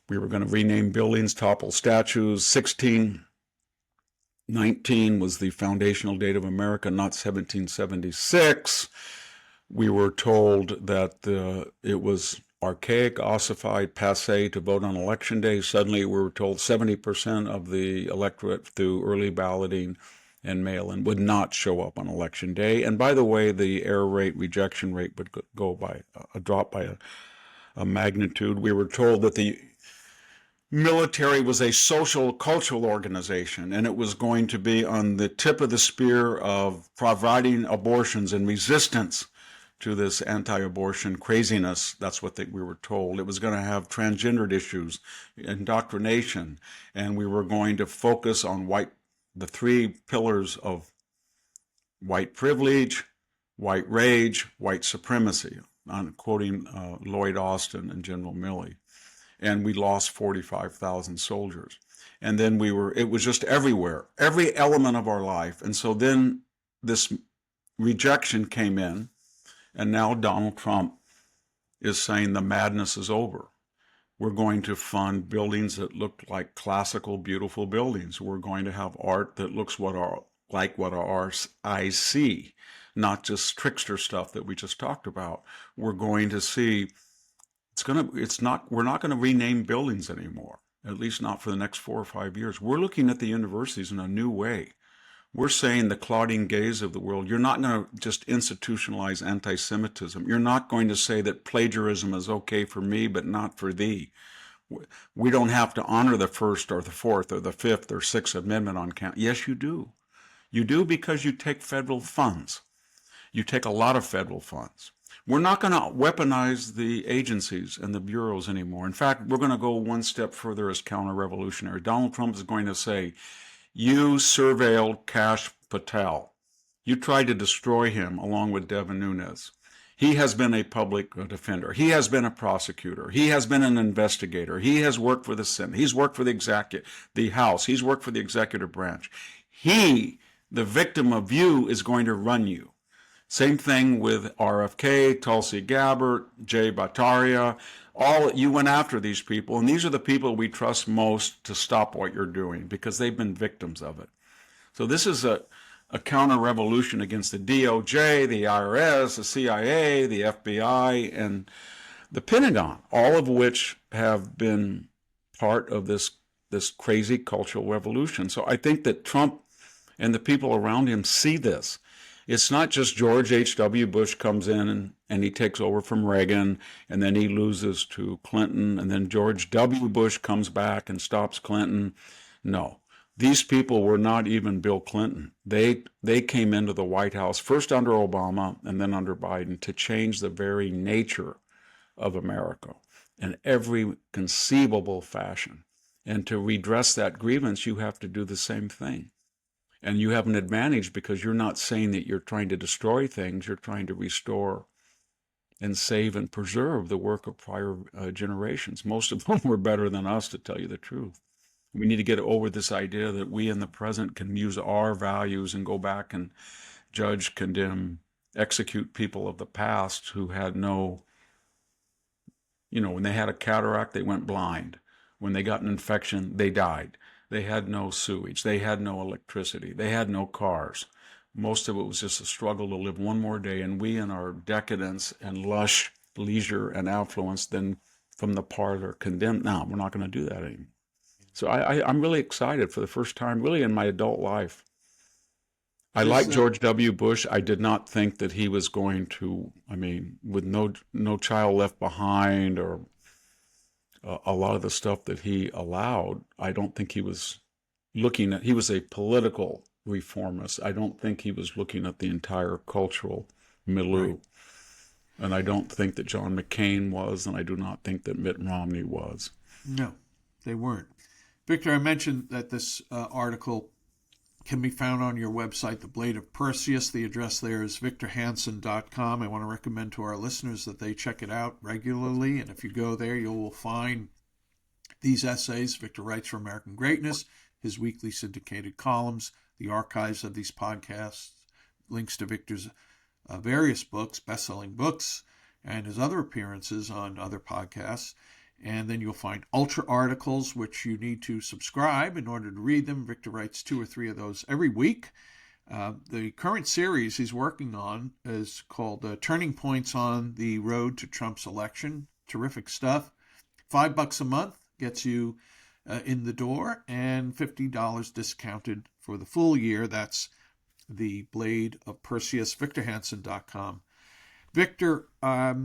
We were going to rename buildings, topple statues. 1619 was the foundational date of America, not 1776. We were told that it was archaic, ossified, passé to vote on election day. Suddenly we were told 70% of the electorate through early balloting and mail-in would not show up on election day. And by the way, the error rate, rejection rate would go by a drop by a magnitude. We were told that the military was a social cultural organization, and it was going to be on the tip of the spear of providing abortions and resistance to this anti-abortion craziness. That's what we were told. It was going to have transgendered issues, indoctrination, and we were going to focus on the three pillars of white privilege, white rage, white supremacy. I'm quoting Lloyd Austin and General Milley. And we lost 45,000 soldiers. And then it was just everywhere, every element of our life. And so then this rejection came in, and now Donald Trump is saying the madness is over. We're going to fund buildings that look like classical, beautiful buildings. We're going to have art that looks like what our eyes see, not just trickster stuff that we just talked about. We're going to see we're not going to rename buildings anymore, at least not for the next 4 or 5 years. We're looking at the universities in a new way. We're saying the Claudine Gays of the world, you're not going to just institutionalize anti-Semitism. You're not going to say that plagiarism is okay for me, but not for thee. We don't have to honor the First or the Fourth or the Fifth or Sixth Amendment on campus. Yes, you do. You do because you take federal funds. You take a lot of federal funds. We're not going to weaponize the agencies and the bureaus anymore. In fact, we're going to go one step further as counter-revolutionary. Donald Trump is going to say, you surveilled Kash Patel. You tried to destroy him along with Devin Nunes. He has been a public defender. He has been a prosecutor. He has been an investigator. He has worked for the Senate. He's worked for the House. He's worked for the executive branch. He, the victim of you, is going to run you. Same thing with RFK, Tulsi Gabbard, Jay Bhattacharya. You went after these people, and these are the people we trust most to stop what you're doing because they've been victims of it. So this is a counter-revolution against the DOJ, the IRS, the CIA, the FBI, and the Pentagon, all of which have been part of this crazy cultural revolution. So I think that Trump and the people around him see this. It's not just George H.W. Bush comes in and he takes over from Reagan, and then he loses to Clinton, and then George W. Bush comes back and stops Clinton. No, these people were not even Bill Clinton. They came into the White House first under Obama and then under Biden to change the very nature of America in every conceivable fashion. And to redress that grievance, you have to do the same thing. And you have an advantage because you're not saying that you're trying to destroy things. You're trying to restore and save and preserve the work of prior generations. Most of them were better than us, to tell you the truth. We need to get over this idea that we in the present can use our values and go back and judge, condemn, execute people of the past who had no, when they had a cataract, they went blind. When they got an infection, they died. They had no sewage. They had no electricity. They had no cars. Most of it was just a struggle to live one more day. And we, in our decadence and lush leisure and affluence, then from the part are condemned. Now, we're not going to do that anymore. So I'm really excited for the first time, really, in my adult life. I like George W. Bush. I did not think that he was going to, with no child left behind or a lot of the stuff that he allowed, I don't think he was he was a political reformist. I don't think he was looking at the entire cultural milieu. Right. And I don't think that John McCain was, and I do not think that Mitt Romney was. No, they weren't. Victor, I mentioned that this article can be found on your website, The Blade of Perseus. The address there is victorhanson.com. I want to recommend to our listeners that they check it out regularly. And if you go there, you will find these essays. Victor writes for American Greatness, his weekly syndicated columns, the archives of these podcasts, links to Victor's various books, best-selling books, and his other appearances on other podcasts. And then you'll find Ultra articles, which you need to subscribe in order to read them. Victor writes 2 or 3 of those every week. The current series he's working on is called Turning Points on the Road to Trump's Election. Terrific stuff. $5 a month gets you in the door, and $50 discounted for the full year. That's The Blade of Perseus, victorhanson.com. Victor, I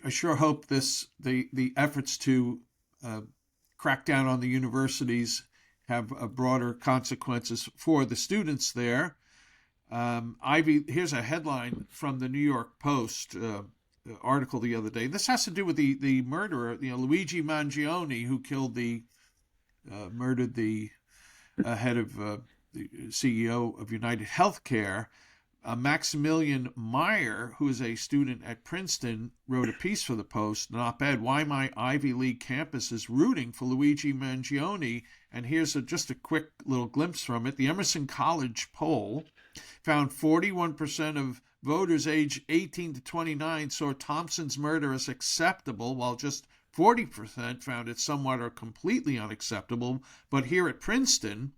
sure hope the efforts to crack down on the universities have broader consequences for the students there. Here's a headline from the New York Post article the other day. This has to do with the murderer, Luigi Mangioni, who murdered the head of the CEO of United Healthcare. Maximilian Meyer, who is a student at Princeton, wrote a piece for the Post, an op-ed, Why My Ivy League Campus is Rooting for Luigi Mangioni. And here's just a quick little glimpse from it. The Emerson College poll found 41% of voters aged 18 to 29 saw Thompson's murder as acceptable, while just 40% found it somewhat or completely unacceptable. But here at Princeton,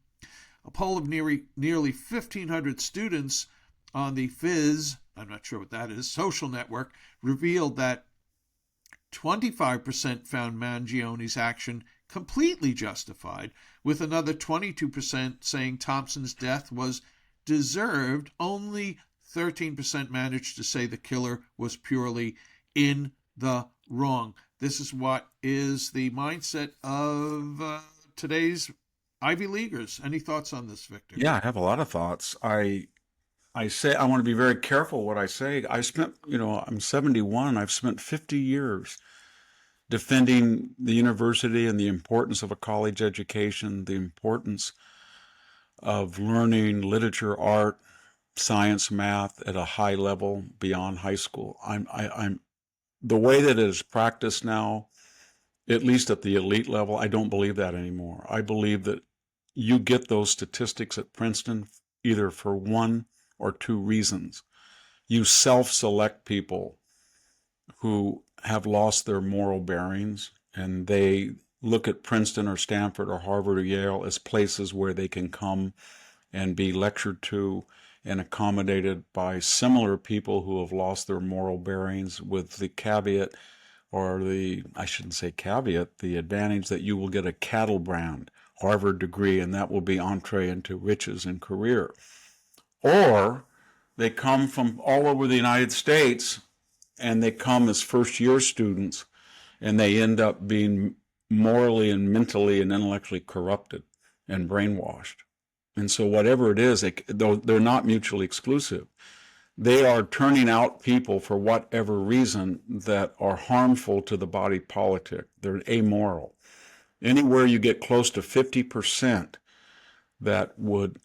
a poll of nearly 1,500 students on the Fizz, I'm not sure what that is, social network, revealed that 25% found Mangioni's action completely justified, with another 22% saying Thompson's death was deserved. Only 13% managed to say the killer was purely in the wrong. This is what is the mindset of today's Ivy Leaguers. Any thoughts on this, Victor? Yeah, I have a lot of thoughts. I say I want to be very careful what I say. I spent, I'm 71. I've spent 50 years defending the university and the importance of a college education, the importance of learning literature, art, science, math at a high level beyond high school. I'm the way that it is practiced now, at least at the elite level, I don't believe that anymore. I believe that you get those statistics at Princeton either for 1 or 2 reasons. You self-select people who have lost their moral bearings, and they look at Princeton or Stanford or Harvard or Yale as places where they can come and be lectured to and accommodated by similar people who have lost their moral bearings, with the caveat, or I shouldn't say caveat, the advantage that you will get a cattle brand Harvard degree, and that will be entree into riches and career. Or they come from all over the United States, and they come as first-year students, and they end up being morally and mentally and intellectually corrupted and brainwashed. And so whatever it is, they're not mutually exclusive. They are turning out people for whatever reason that are harmful to the body politic. They're amoral. Anywhere you get close to 50% that would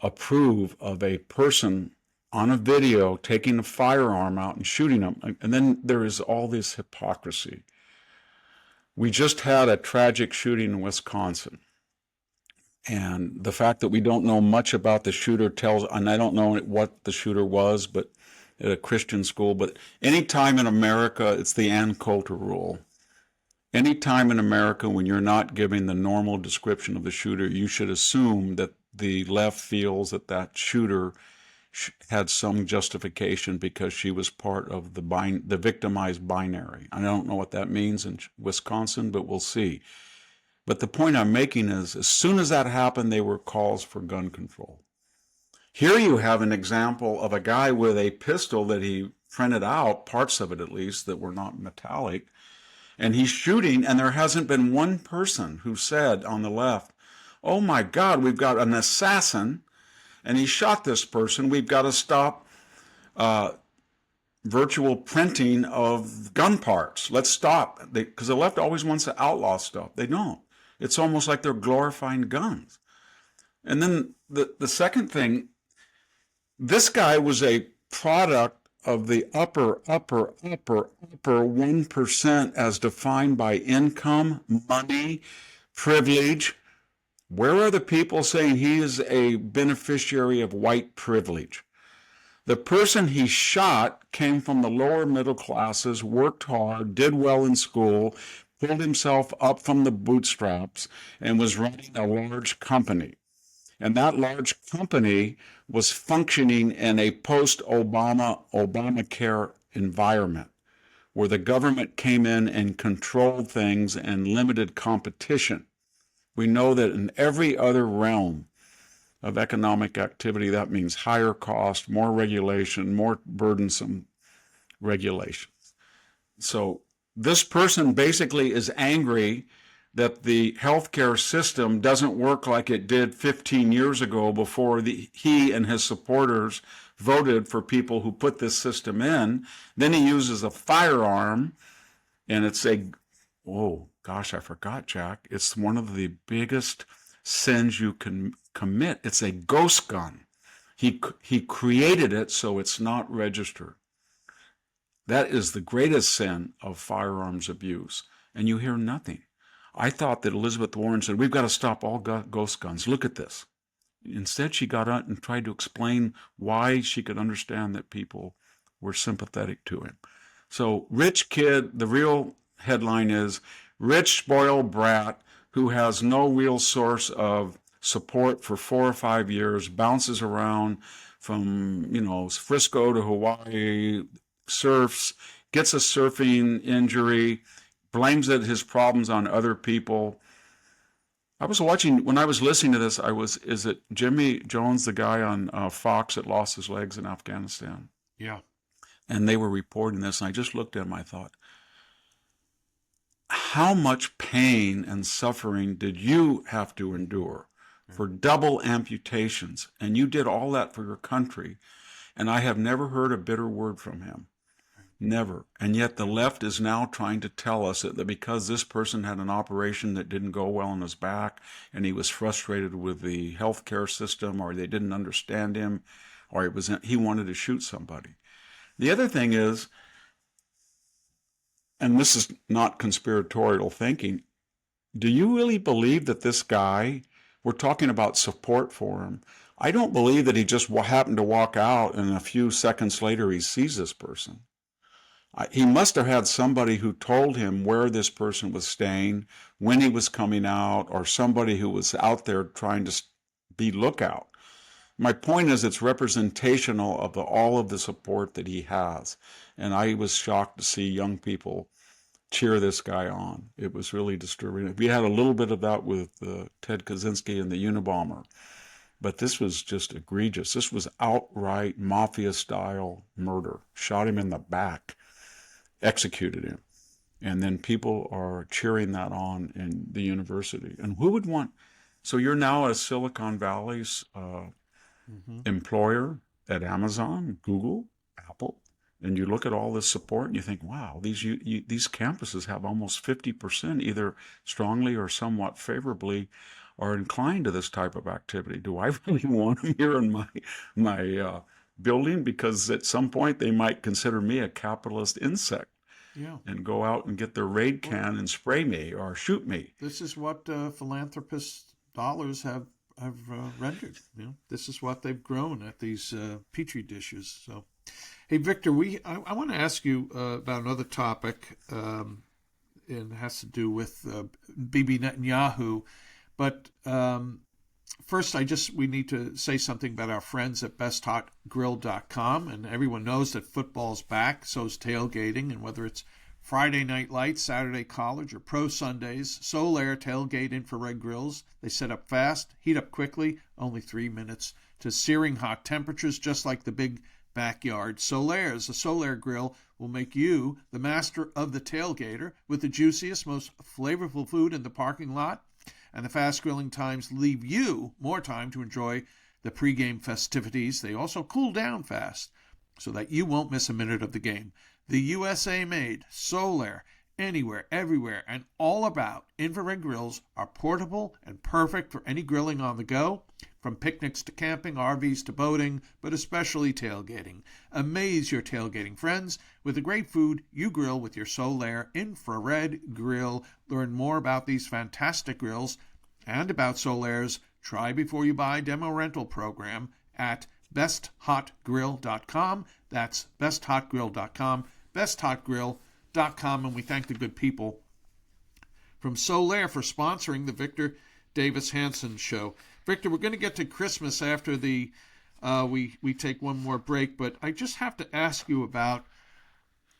approve of a person on a video taking a firearm out and shooting them. And then there is all this hypocrisy. We just had a tragic shooting in Wisconsin. And the fact that we don't know much about the shooter tells, and I don't know what the shooter was, but at a Christian school, but anytime in America, it's the Ann Coulter rule. Anytime in America when you're not giving the normal description of the shooter, you should assume that the left feels that shooter had some justification because she was part of the victimized binary. I don't know what that means in Wisconsin, but we'll see. But the point I'm making is, as soon as that happened, they were calls for gun control. Here you have an example of a guy with a pistol that he printed out, parts of it at least, that were not metallic, and he's shooting, and there hasn't been one person who said on the left, oh my God, we've got an assassin, and he shot this person. We've got to stop virtual printing of gun parts. Let's stop. Because the left always wants to outlaw stuff. They don't. It's almost like they're glorifying guns. And then the second thing, this guy was a product of the upper 1% as defined by income, money, privilege. Where are the people saying he is a beneficiary of white privilege? The person he shot came from the lower middle classes, worked hard, did well in school, pulled himself up from the bootstraps, and was running a large company. And that large company was functioning in a Obamacare environment where the government came in and controlled things and limited competition. We know that in every other realm of economic activity, that means higher cost, more regulation, more burdensome regulation. So this person basically is angry that the healthcare system doesn't work like it did 15 years ago before he and his supporters voted for people who put this system in. Then he uses a firearm, and it's oh gosh, I forgot, Jack. It's one of the biggest sins you can commit. It's a ghost gun. He created it so it's not registered. That is the greatest sin of firearms abuse, and you hear nothing. I thought that Elizabeth Warren said, we've got to stop all ghost guns. Look at this. Instead, she got out and tried to explain why she could understand that people were sympathetic to him. So, rich kid, the real headline is, rich spoiled brat who has no real source of support for 4 or 5 years, bounces around from, Frisco to Hawaii, surfs, gets a surfing injury, blames his problems on other people. I was watching, when I was listening to this, is it Jimmy Jones, the guy on Fox that lost his legs in Afghanistan? Yeah. And they were reporting this, and I just looked at him, I thought, how much pain and suffering did you have to endure for double amputations? And you did all that for your country, and I have never heard a bitter word from him. Never. And yet the left is now trying to tell us that because this person had an operation that didn't go well on his back, and he was frustrated with the healthcare system, or they didn't understand him, or he wanted to shoot somebody. The other thing is, and this is not conspiratorial thinking, do you really believe that this guy, we're talking about support for him, I don't believe that he just happened to walk out and a few seconds later he sees this person. He must have had somebody who told him where this person was staying, when he was coming out, or somebody who was out there trying to be lookout. My point is, it's representational of all of the support that he has. And I was shocked to see young people cheer this guy on. It was really disturbing. We had a little bit of that with Ted Kaczynski and the Unabomber. But this was just egregious. This was outright mafia-style murder. Shot him in the back. Executed him. And then people are cheering that on in the university. And who would want... So you're now a Silicon Valley's employer at Amazon, Google, Apple, and you look at all this support and you think, wow, these campuses have almost 50% either strongly or somewhat favorably are inclined to this type of activity. Do I really want them here in my building? Because at some point they might consider me a capitalist insect. Yeah. And go out and get their raid can and spray me or shoot me. This is what philanthropists' dollars have rendered. This is what they've grown at these petri dishes. So, hey, Victor, I want to ask you about another topic. It has to do with Bibi Netanyahu, but first, we need to say something about our friends at besthotgrill.com. And everyone knows that football's back, so's tailgating. And whether it's Friday Night Lights, Saturday College, or Pro Sundays, Solaire tailgate infrared grills. They set up fast, heat up quickly, only 3 minutes, to searing hot temperatures, just like the big backyard. Solaire's, a Solaire grill, will make you the master of the tailgater with the juiciest, most flavorful food in the parking lot. And the fast grilling times leave you more time to enjoy the pregame festivities. They also cool down fast so that you won't miss a minute of the game. The USA-made Solaire, anywhere, everywhere, and all about infrared grills are portable and perfect for any grilling on the go. From picnics to camping, RVs to boating, but especially tailgating. Amaze your tailgating friends with the great food you grill with your Solaire infrared grill. Learn more about these fantastic grills and about Solaire's try before you buy demo rental program at besthotgrill.com. That's besthotgrill.com, besthotgrill.com, and we thank the good people from Solaire for sponsoring the Victor Davis Hanson Show. Victor, we're going to get to Christmas after the we take one more break, but I just have to ask you about,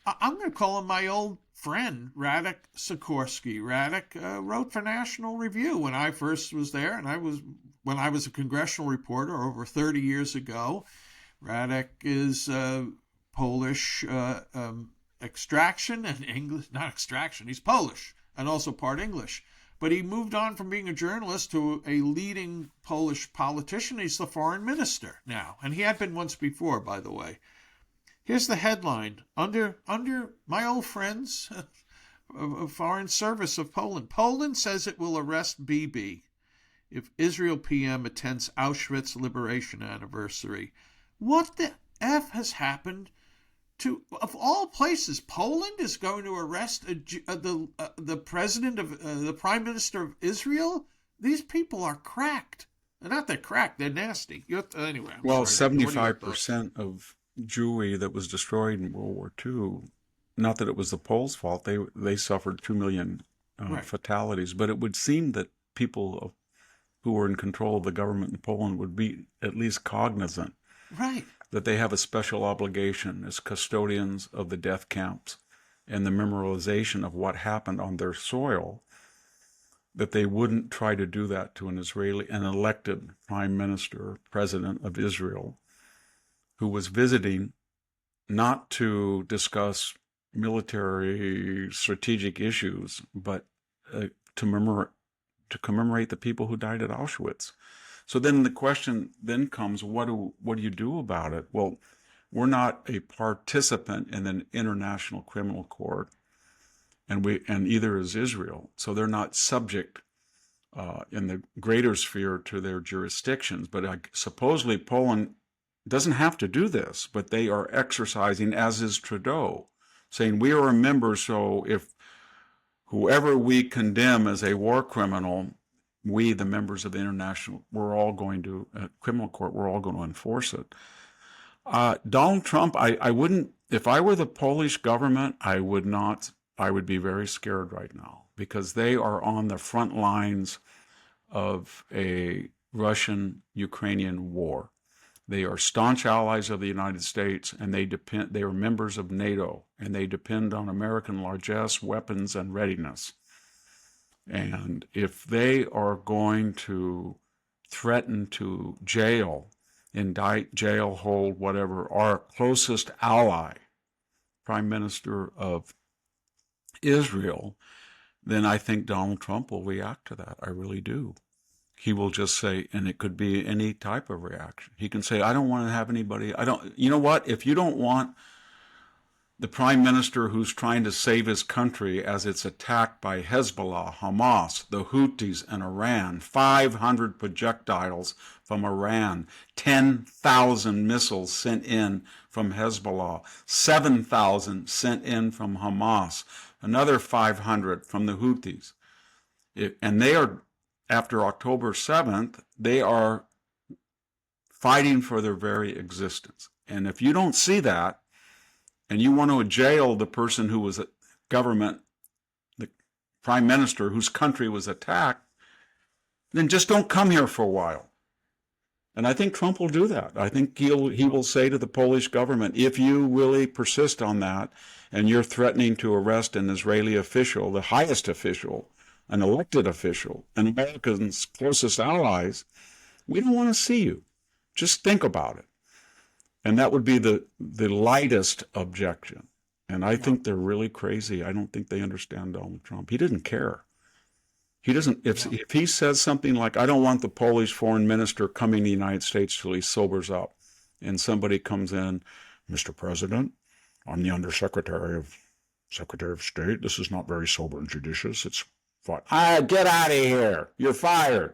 I'm going to call him my old friend, Radek Sikorsky. Radek wrote for National Review when I first was there, and when I was a congressional reporter over 30 years ago. Radek is Polish extraction and English, not extraction, he's Polish and also part English. But he moved on from being a journalist to a leading Polish politician. He's the foreign minister now, and he had been once before, by the way. Here's the headline. Under my old friends of Foreign Service of Poland. Poland says it will arrest Bibi if Israel PM attends Auschwitz liberation anniversary. What the F has happened to, of all places, Poland is going to arrest the president of the prime minister of Israel? These people are cracked. They're not that cracked. They're nasty. Anyway. Well, 75% of Jewry that was destroyed in World War II, not that it was the Poles' fault. They suffered 2 million fatalities. But it would seem that people who were in control of the government in Poland would be at least cognizant. Right. That they have a special obligation as custodians of the death camps and the memorialization of what happened on their soil, that they wouldn't try to do that to an elected prime minister, president of Israel, who was visiting not to discuss military strategic issues, but to commemorate the people who died at Auschwitz. So then the question then comes, what do you do about it? Well, we're not a participant in an international criminal court, and either is Israel. So they're not subject in the greater sphere to their jurisdictions. But supposedly Poland doesn't have to do this, but they are exercising, as is Trudeau, saying we are a member, so if whoever we condemn as a war criminal, we, the members of the international, we're all going to, criminal court, we're all going to enforce it. Donald Trump, I wouldn't, if I were the Polish government, I would be very scared right now, because they are on the front lines of a Russian-Ukrainian war. They are staunch allies of the United States, and they are members of NATO, and they depend on American largesse, weapons, and readiness. And if they are going to threaten to indict, jail, hold, whatever, our closest ally, Prime Minister of Israel, then I think Donald Trump will react to that. I really do. He will just say, and it could be any type of reaction. He can say, I don't want to have anybody, you know what? If you don't want the prime minister who's trying to save his country as it's attacked by Hezbollah, Hamas, the Houthis, and Iran, 500 projectiles from Iran, 10,000 missiles sent in from Hezbollah, 7,000 sent in from Hamas, another 500 from the Houthis. And they are, after October 7th, they are fighting for their very existence. And if you don't see that, and you want to jail the person who was a government, the prime minister whose country was attacked, then just don't come here for a while. And I think Trump will do that. I think he will say to the Polish government, if you really persist on that, and you're threatening to arrest an Israeli official, the highest official, an elected official, and Americans' closest allies, we don't want to see you. Just think about it. And that would be the lightest objection. And I think they're really crazy. I don't think they understand Donald Trump. He didn't care. He doesn't, if he says something like, I don't want the Polish foreign minister coming to the United States till he sobers up, and somebody comes in, Mr. President, I'm the Secretary of State. This is not very sober and judicious. It's fine. Get out of here. You're fired.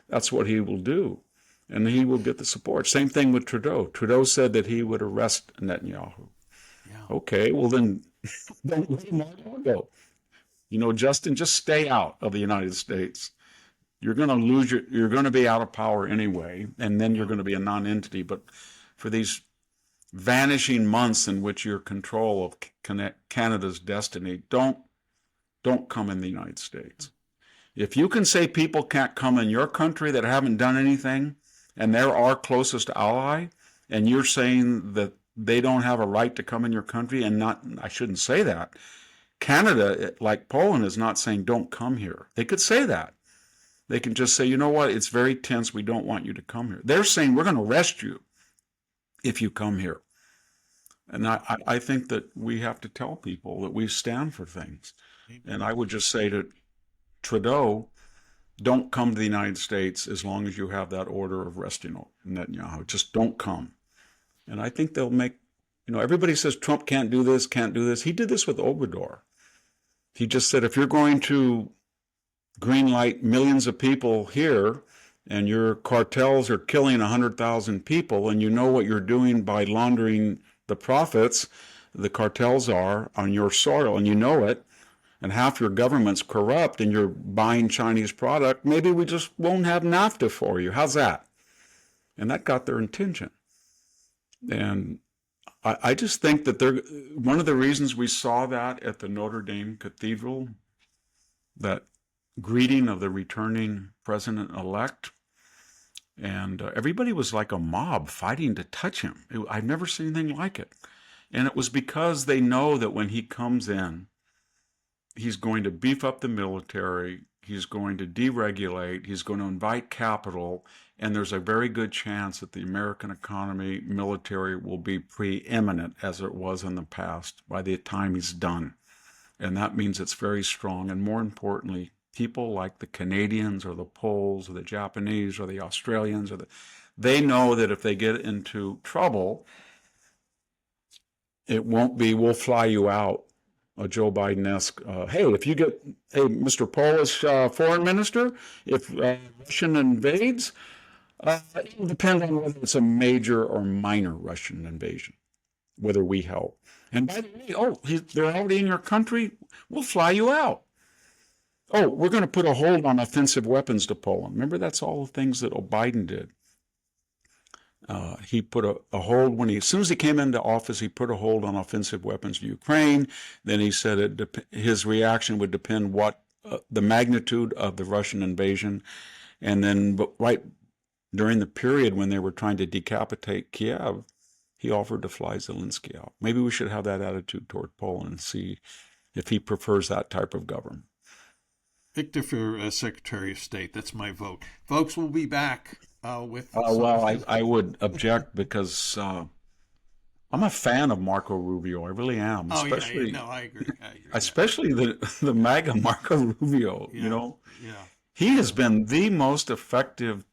that's what he will do. And he will get the support. Same thing with Trudeau. Trudeau said that he would arrest Netanyahu. Yeah. Okay, well then, don't let him go. Justin, just stay out of the United States. You're going to you're going to be out of power anyway, and then you're going to be a non-entity. But for these vanishing months in which you're control of Canada's destiny, don't come in the United States. If you can say people can't come in your country that haven't done anything, and they're our closest ally, and you're saying that they don't have a right to come in your country, and I shouldn't say that. Canada, like Poland, is not saying don't come here. They could say that. They can just say, you know what, it's very tense, we don't want you to come here. They're saying we're going to arrest you if you come here. And I think that we have to tell people that we stand for things. And I would just say to Trudeau, don't come to the United States as long as you have that order of arresting Netanyahu. Just don't come. And I think they'll make, everybody says Trump can't do this, can't do this. He did this with Obrador. He just said, if you're going to greenlight millions of people here and your cartels are killing 100,000 people and you know what you're doing by laundering the profits, the cartels are on your soil and you know it, and half your government's corrupt and you're buying Chinese product, maybe we just won't have NAFTA for you. How's that? And that got their attention. And I just think that one of the reasons we saw that at the Notre Dame Cathedral, that greeting of the returning president-elect, and everybody was like a mob fighting to touch him. I've never seen anything like it. And it was because they know that when he comes in, he's going to beef up the military, he's going to deregulate, he's going to invite capital, and there's a very good chance that the American economy, military will be preeminent as it was in the past by the time he's done. And that means it's very strong. And more importantly, people like the Canadians or the Poles or the Japanese or the Australians, they know that if they get into trouble, it won't be, we'll fly you out. A Joe Biden-esque, hey, Mr. Polish foreign minister, if Russian invades, it'll depend on whether it's a major or minor Russian invasion, whether we help. And by the way, they're already in your country, we'll fly you out. Oh, we're going to put a hold on offensive weapons to Poland. Remember, that's all the things that Biden did. He put a hold as soon as he came into office, he put a hold on offensive weapons to Ukraine. Then he said his reaction would depend what the magnitude of the Russian invasion. And then right during the period when they were trying to decapitate Kiev, he offered to fly Zelensky out. Maybe we should have that attitude toward Poland and see if he prefers that type of government. Victor for Secretary of State. That's my vote. Folks, we'll be back with... I would object because I'm a fan of Marco Rubio. I really am. I agree. Especially the MAGA Marco Rubio, Yeah. He has been the most effective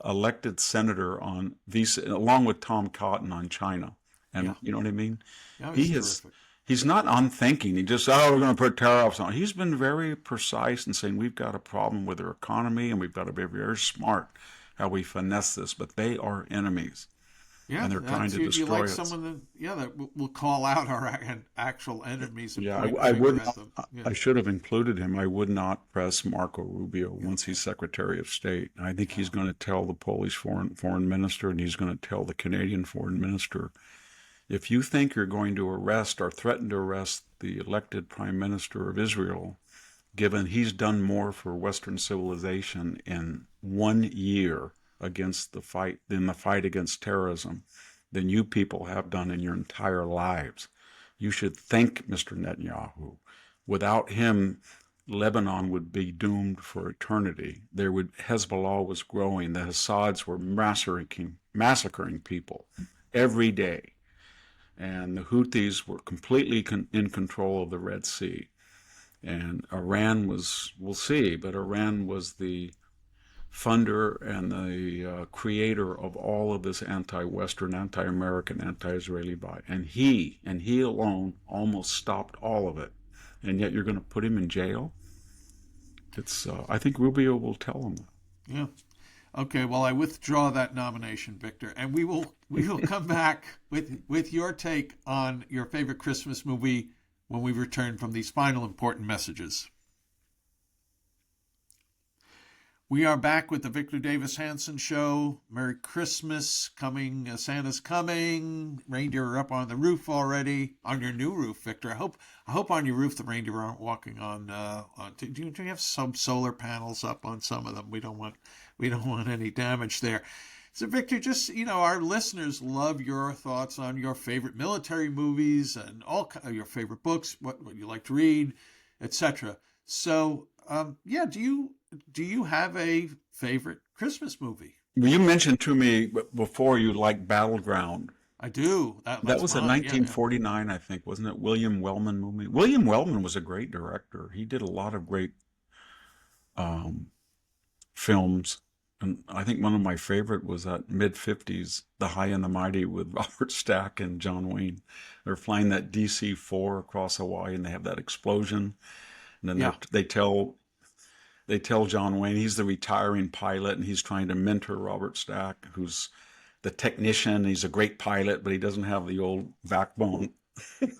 elected senator on these, along with Tom Cotton on China. And you know what I mean? Yeah, he's not unthinking. He just, we're going to put tariffs on. He's been very precise in saying we've got a problem with their economy and we've got to be very smart how we finesse this. But they are enemies. Yeah, and they're trying to destroy like us. Someone that will call out our actual enemies. And I would. I should have included him. I would not press Marco Rubio once he's Secretary of State. I think he's going to tell the Polish foreign minister, and he's going to tell the Canadian foreign minister, if you think you're going to arrest or threaten to arrest the elected Prime Minister of Israel, given he's done more for Western civilization in 1 year against the fight against terrorism than you people have done in your entire lives. You should thank Mr. Netanyahu. Without him, Lebanon would be doomed for eternity. Hezbollah was growing. The Hassids were massacring people every day. And the Houthis were completely in control of the Red Sea. And Iran we'll see, but Iran was the funder and the creator of all of this anti-Western, anti-American, anti-Israeli bias. And he alone almost stopped all of it. And yet you're going to put him in jail? I think Rubio will tell him that. Yeah. Okay, well, I withdraw that nomination, Victor, and we will come back with your take on your favorite Christmas movie when we return from these final important messages. We are back with the Victor Davis Hanson Show. Merry Christmas coming. Santa's coming. Reindeer are up on the roof already. On your new roof, Victor. I hope on your roof the reindeer aren't walking on. Do you have some solar panels up on some of them? We don't want any damage there. So, Victor, just our listeners love your thoughts on your favorite military movies and all your favorite books, what you like to read, etc. So, do you have a favorite Christmas movie? Well, you mentioned to me before you liked Battleground. I do. That was a mine. Yeah, 1949, I think, wasn't it? William Wellman movie. William Wellman was a great director. He did a lot of great um, films. And I think one of my favorite was that mid-50s, The High and the Mighty with Robert Stack and John Wayne. They're flying that DC-4 across Hawaii and they have that explosion. And then yeah. they tell John Wayne he's the retiring pilot and he's trying to mentor Robert Stack, who's the technician. He's a great pilot, but he doesn't have the old backbone.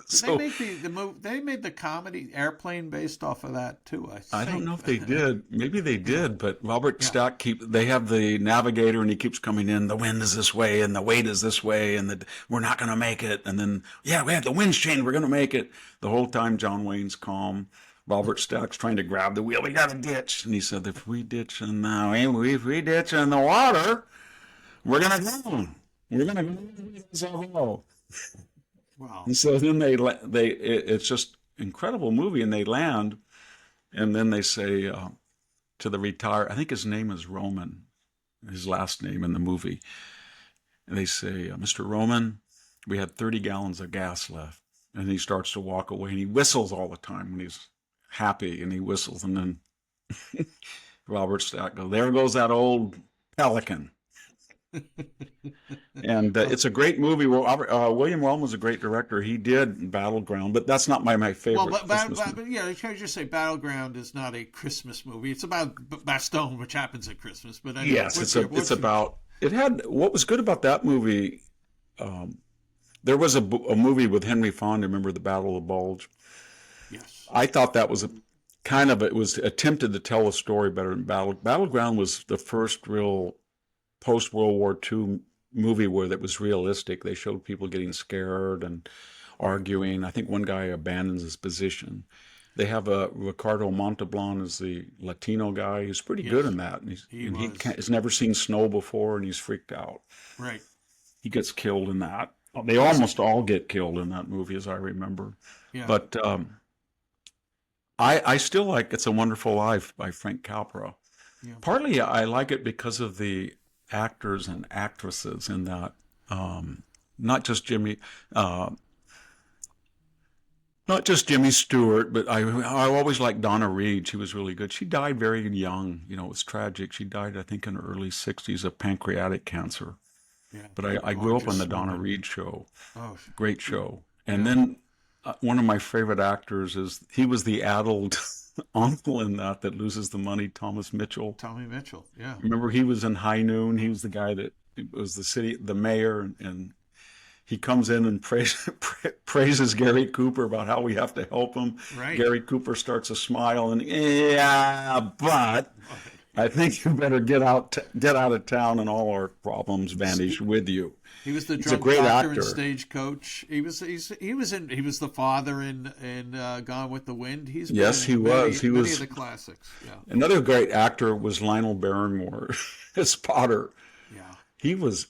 So They made the comedy Airplane based off of that too. I don't know if they did. Maybe they did, but Robert Yeah. Stack they have the navigator and he keeps coming in. The wind is this way and the weight is this way and we're not going to make it. And then we have the wind's changed. We're going to make it. The whole time John Wayne's calm. Robert Stack's trying to grab the wheel. We got to ditch. And he said, if we ditch in the water, we're going to go. We're going to go. Wow. And so then it's just incredible movie. And they land and then they say to the I think his name is Roman, his last name in the movie. And they say, Mr. Roman, we had 30 gallons of gas left. And he starts to walk away and he whistles all the time when he's happy and he whistles. And then Robert Stack goes, there goes that old pelican. And it's a great movie. William Wellman was a great director. He did Battleground, but that's not my favorite. Well, but yeah, can I just say Battleground is not a Christmas movie. It's about Bastogne, which happens at Christmas. But anyway, yes, it had what was good about that movie. There was a movie with Henry Fonda. Remember the Battle of the Bulge? Yes. I thought that was it was attempted to tell a story better than Battleground was the first real post-World War II movie where that was realistic. They showed people getting scared and arguing. I think one guy abandons his position. They have Ricardo Montalban as the Latino guy. He's pretty good in that. And he's never seen snow before and he's freaked out. Right. He gets killed in that. They almost all get killed in that movie, as I remember. Yeah. But I still like It's a Wonderful Life by Frank Capra. Yeah. Partly I like it because of the actors and actresses in that. Not just Jimmy Stewart, but I always liked Donna Reed. She was really good. She died very young. It was tragic. She died, I think, in her early 60s of pancreatic cancer. Yeah. But I grew up on the Donna Reed show. Oh, great show. And then one of my favorite actors he was the addled uncle in that loses the money, Tommy Mitchell. Yeah. Remember, he was in High Noon. He was the guy that was the mayor, and he comes in and praises Gary Cooper about how we have to help him. Right. Gary Cooper starts to smile and, but I think you better get out of town and all our problems vanish with you. He was the drunk doctor in Stagecoach. He was the father in Gone with the Wind. He was. He was many of the classics. Yeah. Another great actor was Lionel Barrymore as Potter. Yeah. He was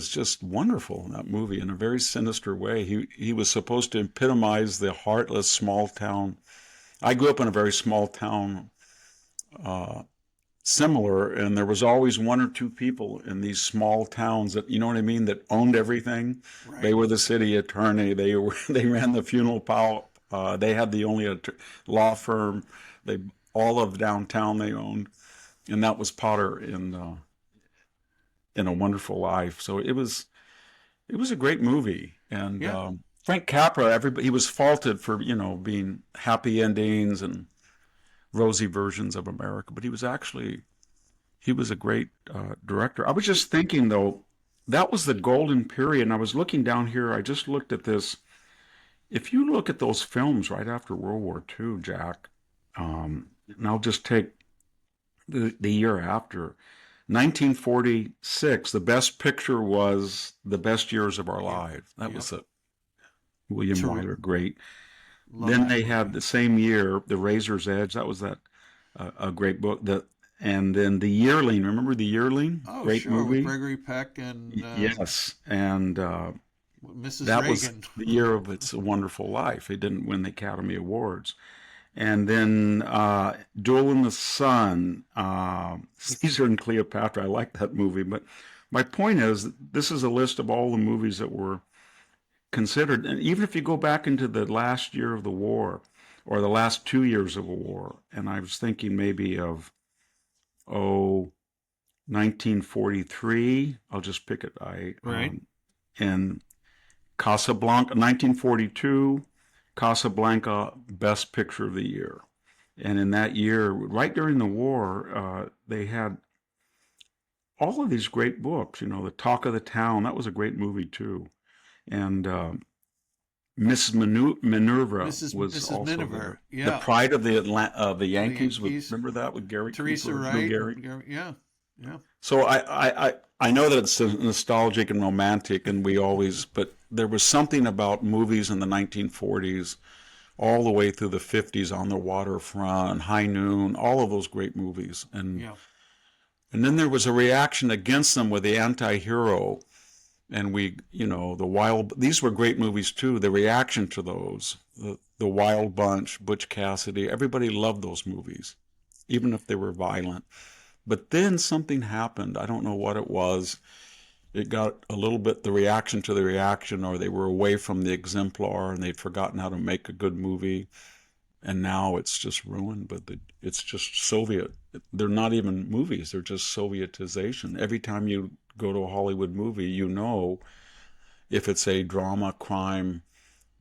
just wonderful in that movie in a very sinister way. He was supposed to epitomize the heartless small town. I grew up in a very small town. Similar, and there was always one or two people in these small towns that, you know what I mean, that owned everything. Right. They were the city attorney. They ran the funeral parlor. They had the only law firm. All of downtown they owned, and that was Potter in A Wonderful Life. So it was a great movie, and Frank Capra. He was faulted for being happy endings and rosy versions of America, but he was actually He was a great director. I was just thinking, though, that was the golden period. And I was looking down here. I just looked at this. If you look at those films right after World War II, Jack, and I'll just take the year after, 1946, the best picture was The Best Years of Our Lives. That was a William Wyler, great. Then they had the same year, The Razor's Edge. That was a great book. And then The Yearling. Remember The Yearling? Oh, great sure, movie. with Gregory Peck and yes, and Mrs. that Reagan. was the year of It's a Wonderful Life. It didn't win the Academy Awards. And then Duel in the Sun, Caesar and Cleopatra. I like that movie. But my point is, this is a list of all the movies that were considered. And even if you go back into the last year of the war, or the last 2 years of a war, and I was thinking maybe of, 1943. I'll just pick it. Right. And Casablanca, 1942. Casablanca, Best Picture of the Year. And in that year, right during the war, they had all of these great books. The Talk of the Town, that was a great movie too. And Mrs. Minerva was Mrs. also Miniver, there. yeah. The Pride of the Yankees. Yankees. Remember that with Gary Teresa Cooper? Wright. Gary? Yeah. So I know that it's nostalgic and romantic, and but there was something about movies in the 1940s, all the way through the 50s, On the Waterfront, High Noon, all of those great movies. And then there was a reaction against them with the anti-hero. And these were great movies too. The reaction to those, the Wild Bunch, Butch Cassidy, everybody loved those movies, even if they were violent. But then something happened. I don't know what it was. It got a little bit the reaction to the reaction, or they were away from the exemplar and they'd forgotten how to make a good movie. And now it's just ruined, but it's just Soviet. They're not even movies. They're just Sovietization. Every time you go to a Hollywood movie, if it's a drama, crime,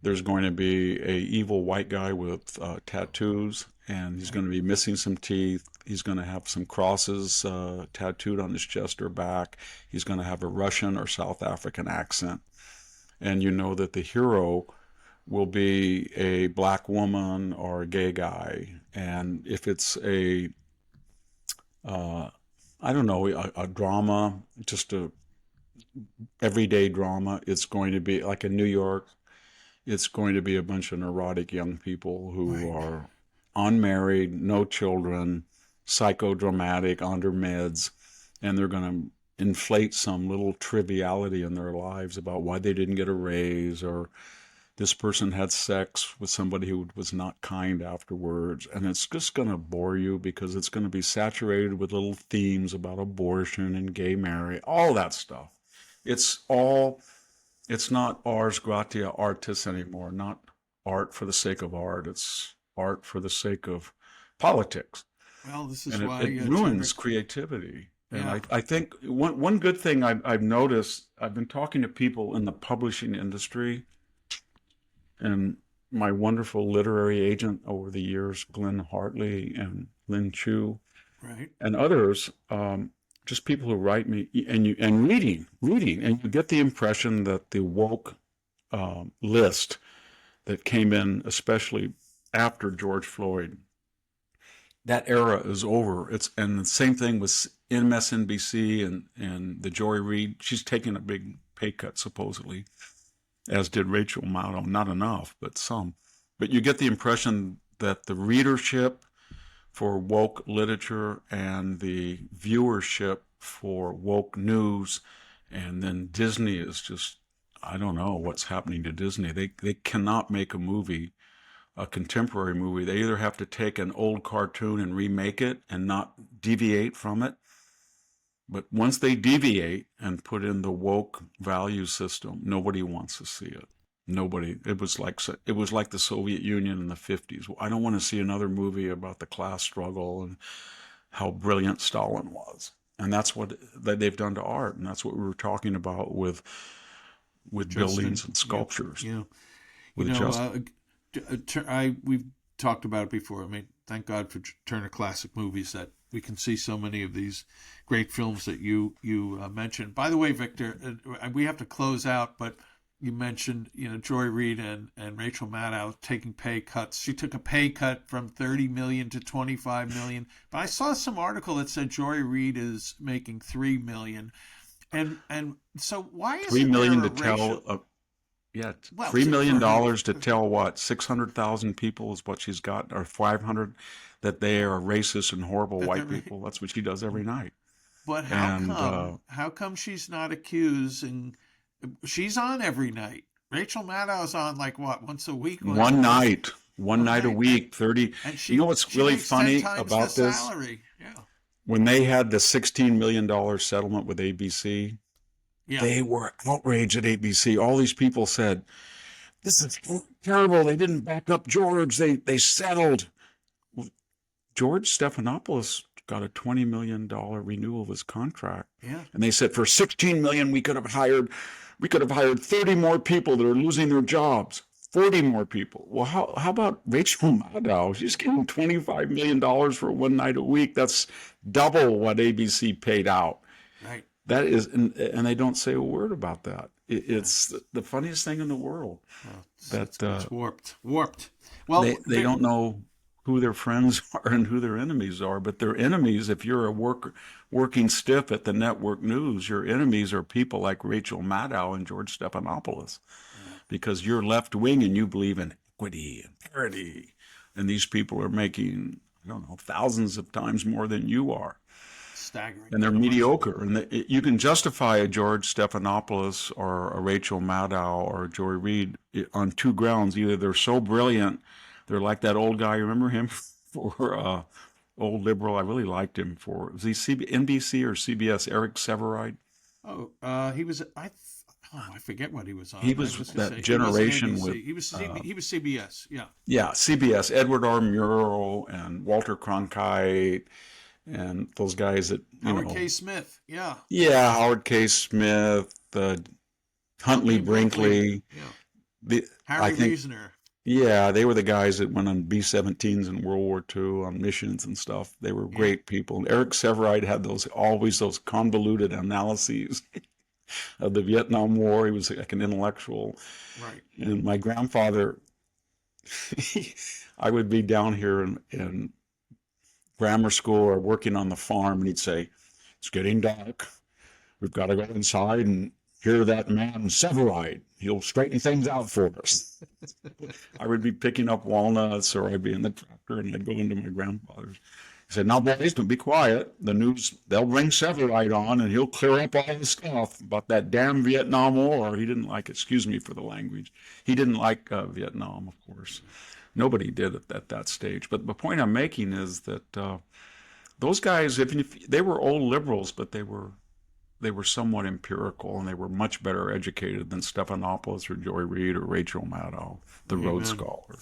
there's going to be a evil white guy with tattoos, and he's going to be missing some teeth. He's going to have some crosses tattooed on his chest or back. He's going to have a Russian or South African accent. And you know that the hero will be a black woman or a gay guy. And if it's a drama, just a everyday drama, it's going to be like in New York. It's going to be a bunch of neurotic young people who are unmarried, no children, psychodramatic, under meds, and they're going to inflate some little triviality in their lives about why they didn't get a raise, or this person had sex with somebody who was not kind afterwards. And it's just going to bore you because it's going to be saturated with little themes about abortion and gay marriage, all that stuff. It's not ars gratia artis anymore, not art for the sake of art. It's art for the sake of politics. Well, this is and why it ruins creativity. And I think one good thing I've noticed, I've been talking to people in the publishing industry, and my wonderful literary agent over the years, Glenn Hartley and Lynn Chu, and others, just people who write me, and reading, and you get the impression that the woke list that came in, especially after George Floyd, that era is over. And the same thing with MSNBC and the Joy Reid. She's taking a big pay cut, supposedly, as did Rachel Maddow. Not enough, but some. But you get the impression that the readership for woke literature and the viewership for woke news, and then Disney is just, I don't know what's happening to Disney. They cannot make a movie, a contemporary movie. They either have to take an old cartoon and remake it and not deviate from it. But once they deviate and put in the woke value system, nobody wants to see it. Nobody. It was like the Soviet Union in the 50s. I don't want to see another movie about the class struggle and how brilliant Stalin was. And that's what they've done to art, and that's what we were talking about with buildings and sculptures. Yeah. With we've talked about it before. I mean, thank God for Turner Classic Movies that we can see so many of these great films that you mentioned. By the way, Victor, we have to close out, but you mentioned, Joy Reid and Rachel Maddow taking pay cuts. She took a pay cut from $30 million to $25 million. But I saw some article that said Joy Reid is making $3 million. And so why is $3 million there to a tell? racial... Well, $3 million for her, to tell what 600,000 people is what she's got, or 500, that they are racist and horrible that white they're... people. That's what she does every night. But And how come she's not accusing? She's on every night. Rachel Maddow's on like what, once a week? one night a night, week, 30. and You know what's she really makes 10 funny times about the this? salary. Yeah. When they had the $16 million settlement with ABC, Yeah. they were outraged at ABC. All these people said, "This is terrible. They didn't back up George. They settled." Well, George Stephanopoulos got a $20 million renewal of his contract. Yeah. And they said for $16 million we could have hired 30 more people that are losing their jobs. 40 more people. Well, how about Rachel Maddow? She's getting $25 million for one night a week. That's double what ABC paid out. Right. That is, and they don't say a word about that. It's the funniest thing in the world. Well, it's warped. Well, they don't know who their friends are and who their enemies are. But their enemies, if you're a working stiff at the network news, your enemies are people like Rachel Maddow and George Stephanopoulos, because you're left wing and you believe in equity and parity, and these people are making, I don't know, thousands of times more than you are. Staggering. And they're mediocre. And you can justify a George Stephanopoulos or a Rachel Maddow or a Joy Reid on two grounds. Either they're so brilliant, they're like that old guy, remember him, for old liberal? I really liked him for, was he NBC or CBS, Eric Severide? Oh, he was, I forget what he was on. He was that generation with... He was CBS, yeah. Yeah, CBS, Edward R. Murrow and Walter cronkite and those guys that, Howard K. Smith, yeah. Yeah, Howard K. Smith, Huntley Brinkley. Yeah. Harry Reasoner. Yeah, they were the guys that went on B-17s in World War II on missions and stuff. They were great people. And Eric Severide had always those convoluted analyses of the Vietnam War. He was like an intellectual. Right. And my grandfather, I would be down here in grammar school or working on the farm, and he'd say, "It's getting dark. We've got to go inside and hear that man Severide. He'll straighten things out for us." I would be picking up walnuts, or I'd be in the tractor, and I'd go into my grandfather's. He said, "Now, boys, don't be quiet. The news, they'll bring Severide on, and he'll clear up all the stuff about that damn Vietnam War." He didn't like, excuse me for the language, he didn't like Vietnam, of course. Nobody did at that stage. But the point I'm making is that those guys, if they were old liberals, but they were somewhat empirical, and they were much better educated than Stephanopoulos or Joy Reid or Rachel Maddow, the Rhodes Scholar.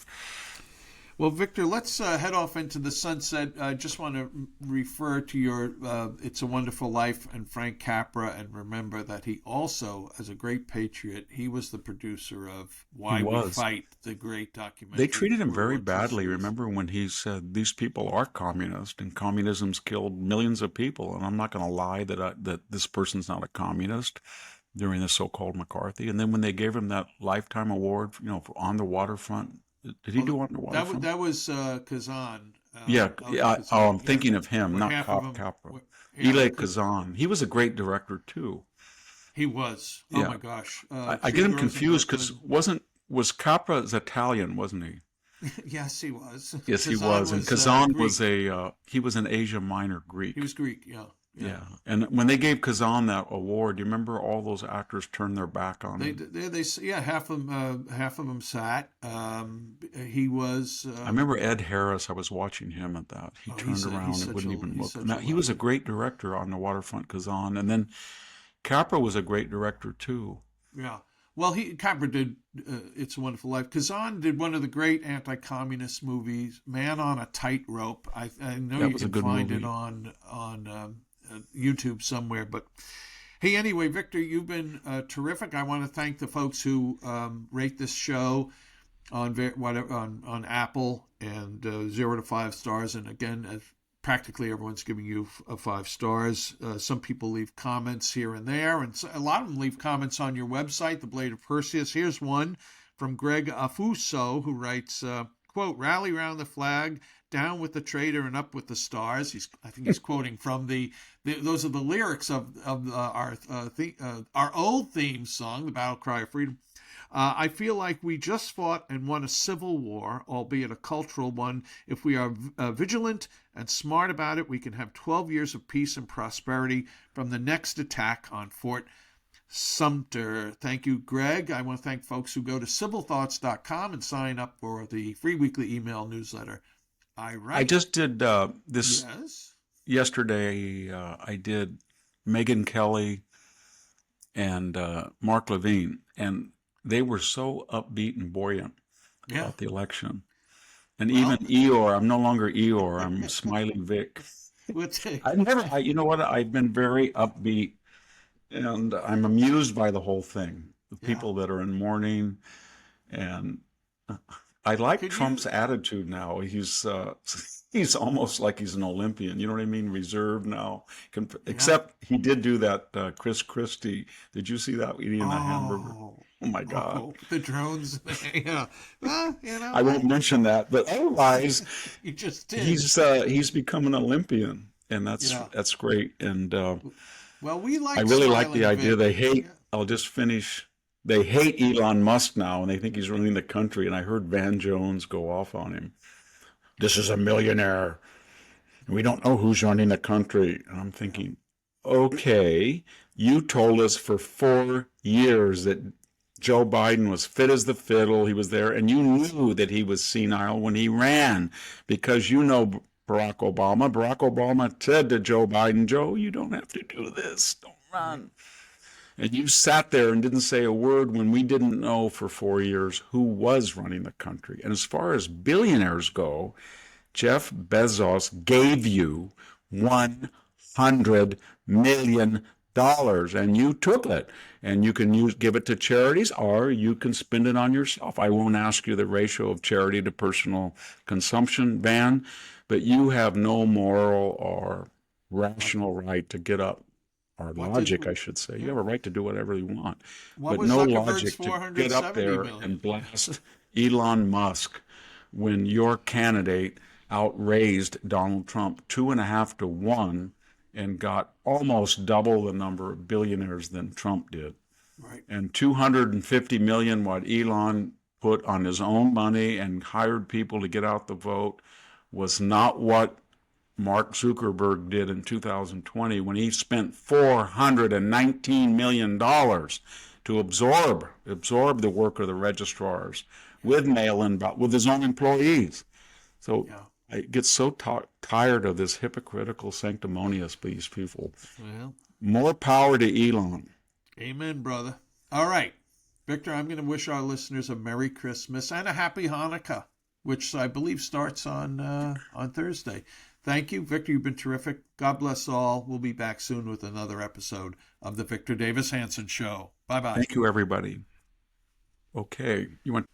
Well, Victor, let's head off into the sunset. I just want to refer to your It's a Wonderful Life and Frank Capra, and remember that he also, as a great patriot, he was the producer of Why We Fight, the great documentary. They treated him very badly. Remember when he said, "These people are communist, and communism's killed millions of people, and I'm not going to lie that this person's not a communist," during the so-called McCarthy. And then when they gave him that lifetime award, for On the Waterfront, did he do On the Waterfront? That was Kazan. I'm thinking of him, not Capra. Elie Kazan. He was a great director too. He was. Oh my gosh. I get him confused because was Capra's Italian, wasn't he? Yes, he was. Yes, he was. And Kazan was he was an Asia Minor Greek. He was Greek, yeah. Yeah, and when they gave Kazan that award, do you remember all those actors turned their back on him? Half of them sat. He was. I remember Ed Harris. I was watching him at that. He turned around and wouldn't even look. Now, he was a great director on the Waterfront, Kazan, and then Capra was a great director too. Yeah. Well, Capra did It's a Wonderful Life. Kazan did one of the great anti-communist movies, Man on a Tightrope. I know you can find it on YouTube somewhere. But hey, anyway, Victor, you've been terrific. I want to thank the folks who rate this show. on Apple, and 0 to 5 stars. And again, practically everyone's giving you 5 stars. Some people leave comments here and there, and a lot of them leave comments on your website, The Blade of Perseus. Here's one from Greg Afuso, who writes, quote, "Rally round the flag, down with the traitor and up with the stars." I think he's quoting from those are the lyrics of our old theme song, the Battle Cry of Freedom. "I feel like we just fought and won a civil war, albeit a cultural one. If we are vigilant and smart about it, we can have 12 years of peace and prosperity from the next attack on Fort Sumter." Thank you, Greg. I want to thank folks who go to civilthoughts.com and sign up for the free weekly email newsletter I write. I just did this Yes. yesterday. I did Megyn Kelly and Mark Levine, and they were so upbeat and buoyant about the election. And even Eeyore, I'm no longer Eeyore, I'm Smiley Vic. You know what? I've been very upbeat, and I'm amused by the whole thing. The people that are in mourning, and I like Trump's attitude now. He's almost like he's an Olympian. You know what I mean? Reserved now. Except he did do that Chris Christie. Did you see that eating a hamburger? Oh my God! The drones. Yeah. Well, I won't mention that, but otherwise, you just did. He's become an Olympian, and that's great. And well, I really like the idea. They hate. I'll just finish. They hate Elon Musk now, and they think he's running the country. And I heard Van Jones go off on him. This is a millionaire. We don't know who's running the country. And I'm thinking, okay, you told us for 4 years that Joe Biden was fit as the fiddle. He was there, and you knew that he was senile when he ran, because you know Barack Obama. Barack Obama said to Joe Biden, "Joe, you don't have to do this. Don't run." And you sat there and didn't say a word when we didn't know for 4 years who was running the country. And as far as billionaires go, Jeff Bezos gave you $100 million, and you took it. And you can give it to charities, or you can spend it on yourself. I won't ask you the ratio of charity to personal consumption, Van, but you have no moral or rational right to get up. Or logic, I should say. You have a right to do whatever you want. But no logic to get up there and blast Elon Musk when your candidate outraised Donald Trump 2.5 to 1 and got almost double the number of billionaires than Trump did. Right. And 250 million, what Elon put on his own money and hired people to get out the vote, was not what Mark Zuckerberg did in 2020 when he spent $419 million to absorb the work of the registrars with mail-in, with his own employees. So I get so tired of this hypocritical sanctimonious these people. Well, more power to Elon. Amen, brother. All right, Victor, I'm going to wish our listeners a Merry Christmas and a Happy Hanukkah, which I believe starts on Thursday. Thank you, Victor. You've been terrific. God bless all. We'll be back soon with another episode of the Victor Davis Hanson Show. Bye-bye. Thank you, everybody. Okay. You want...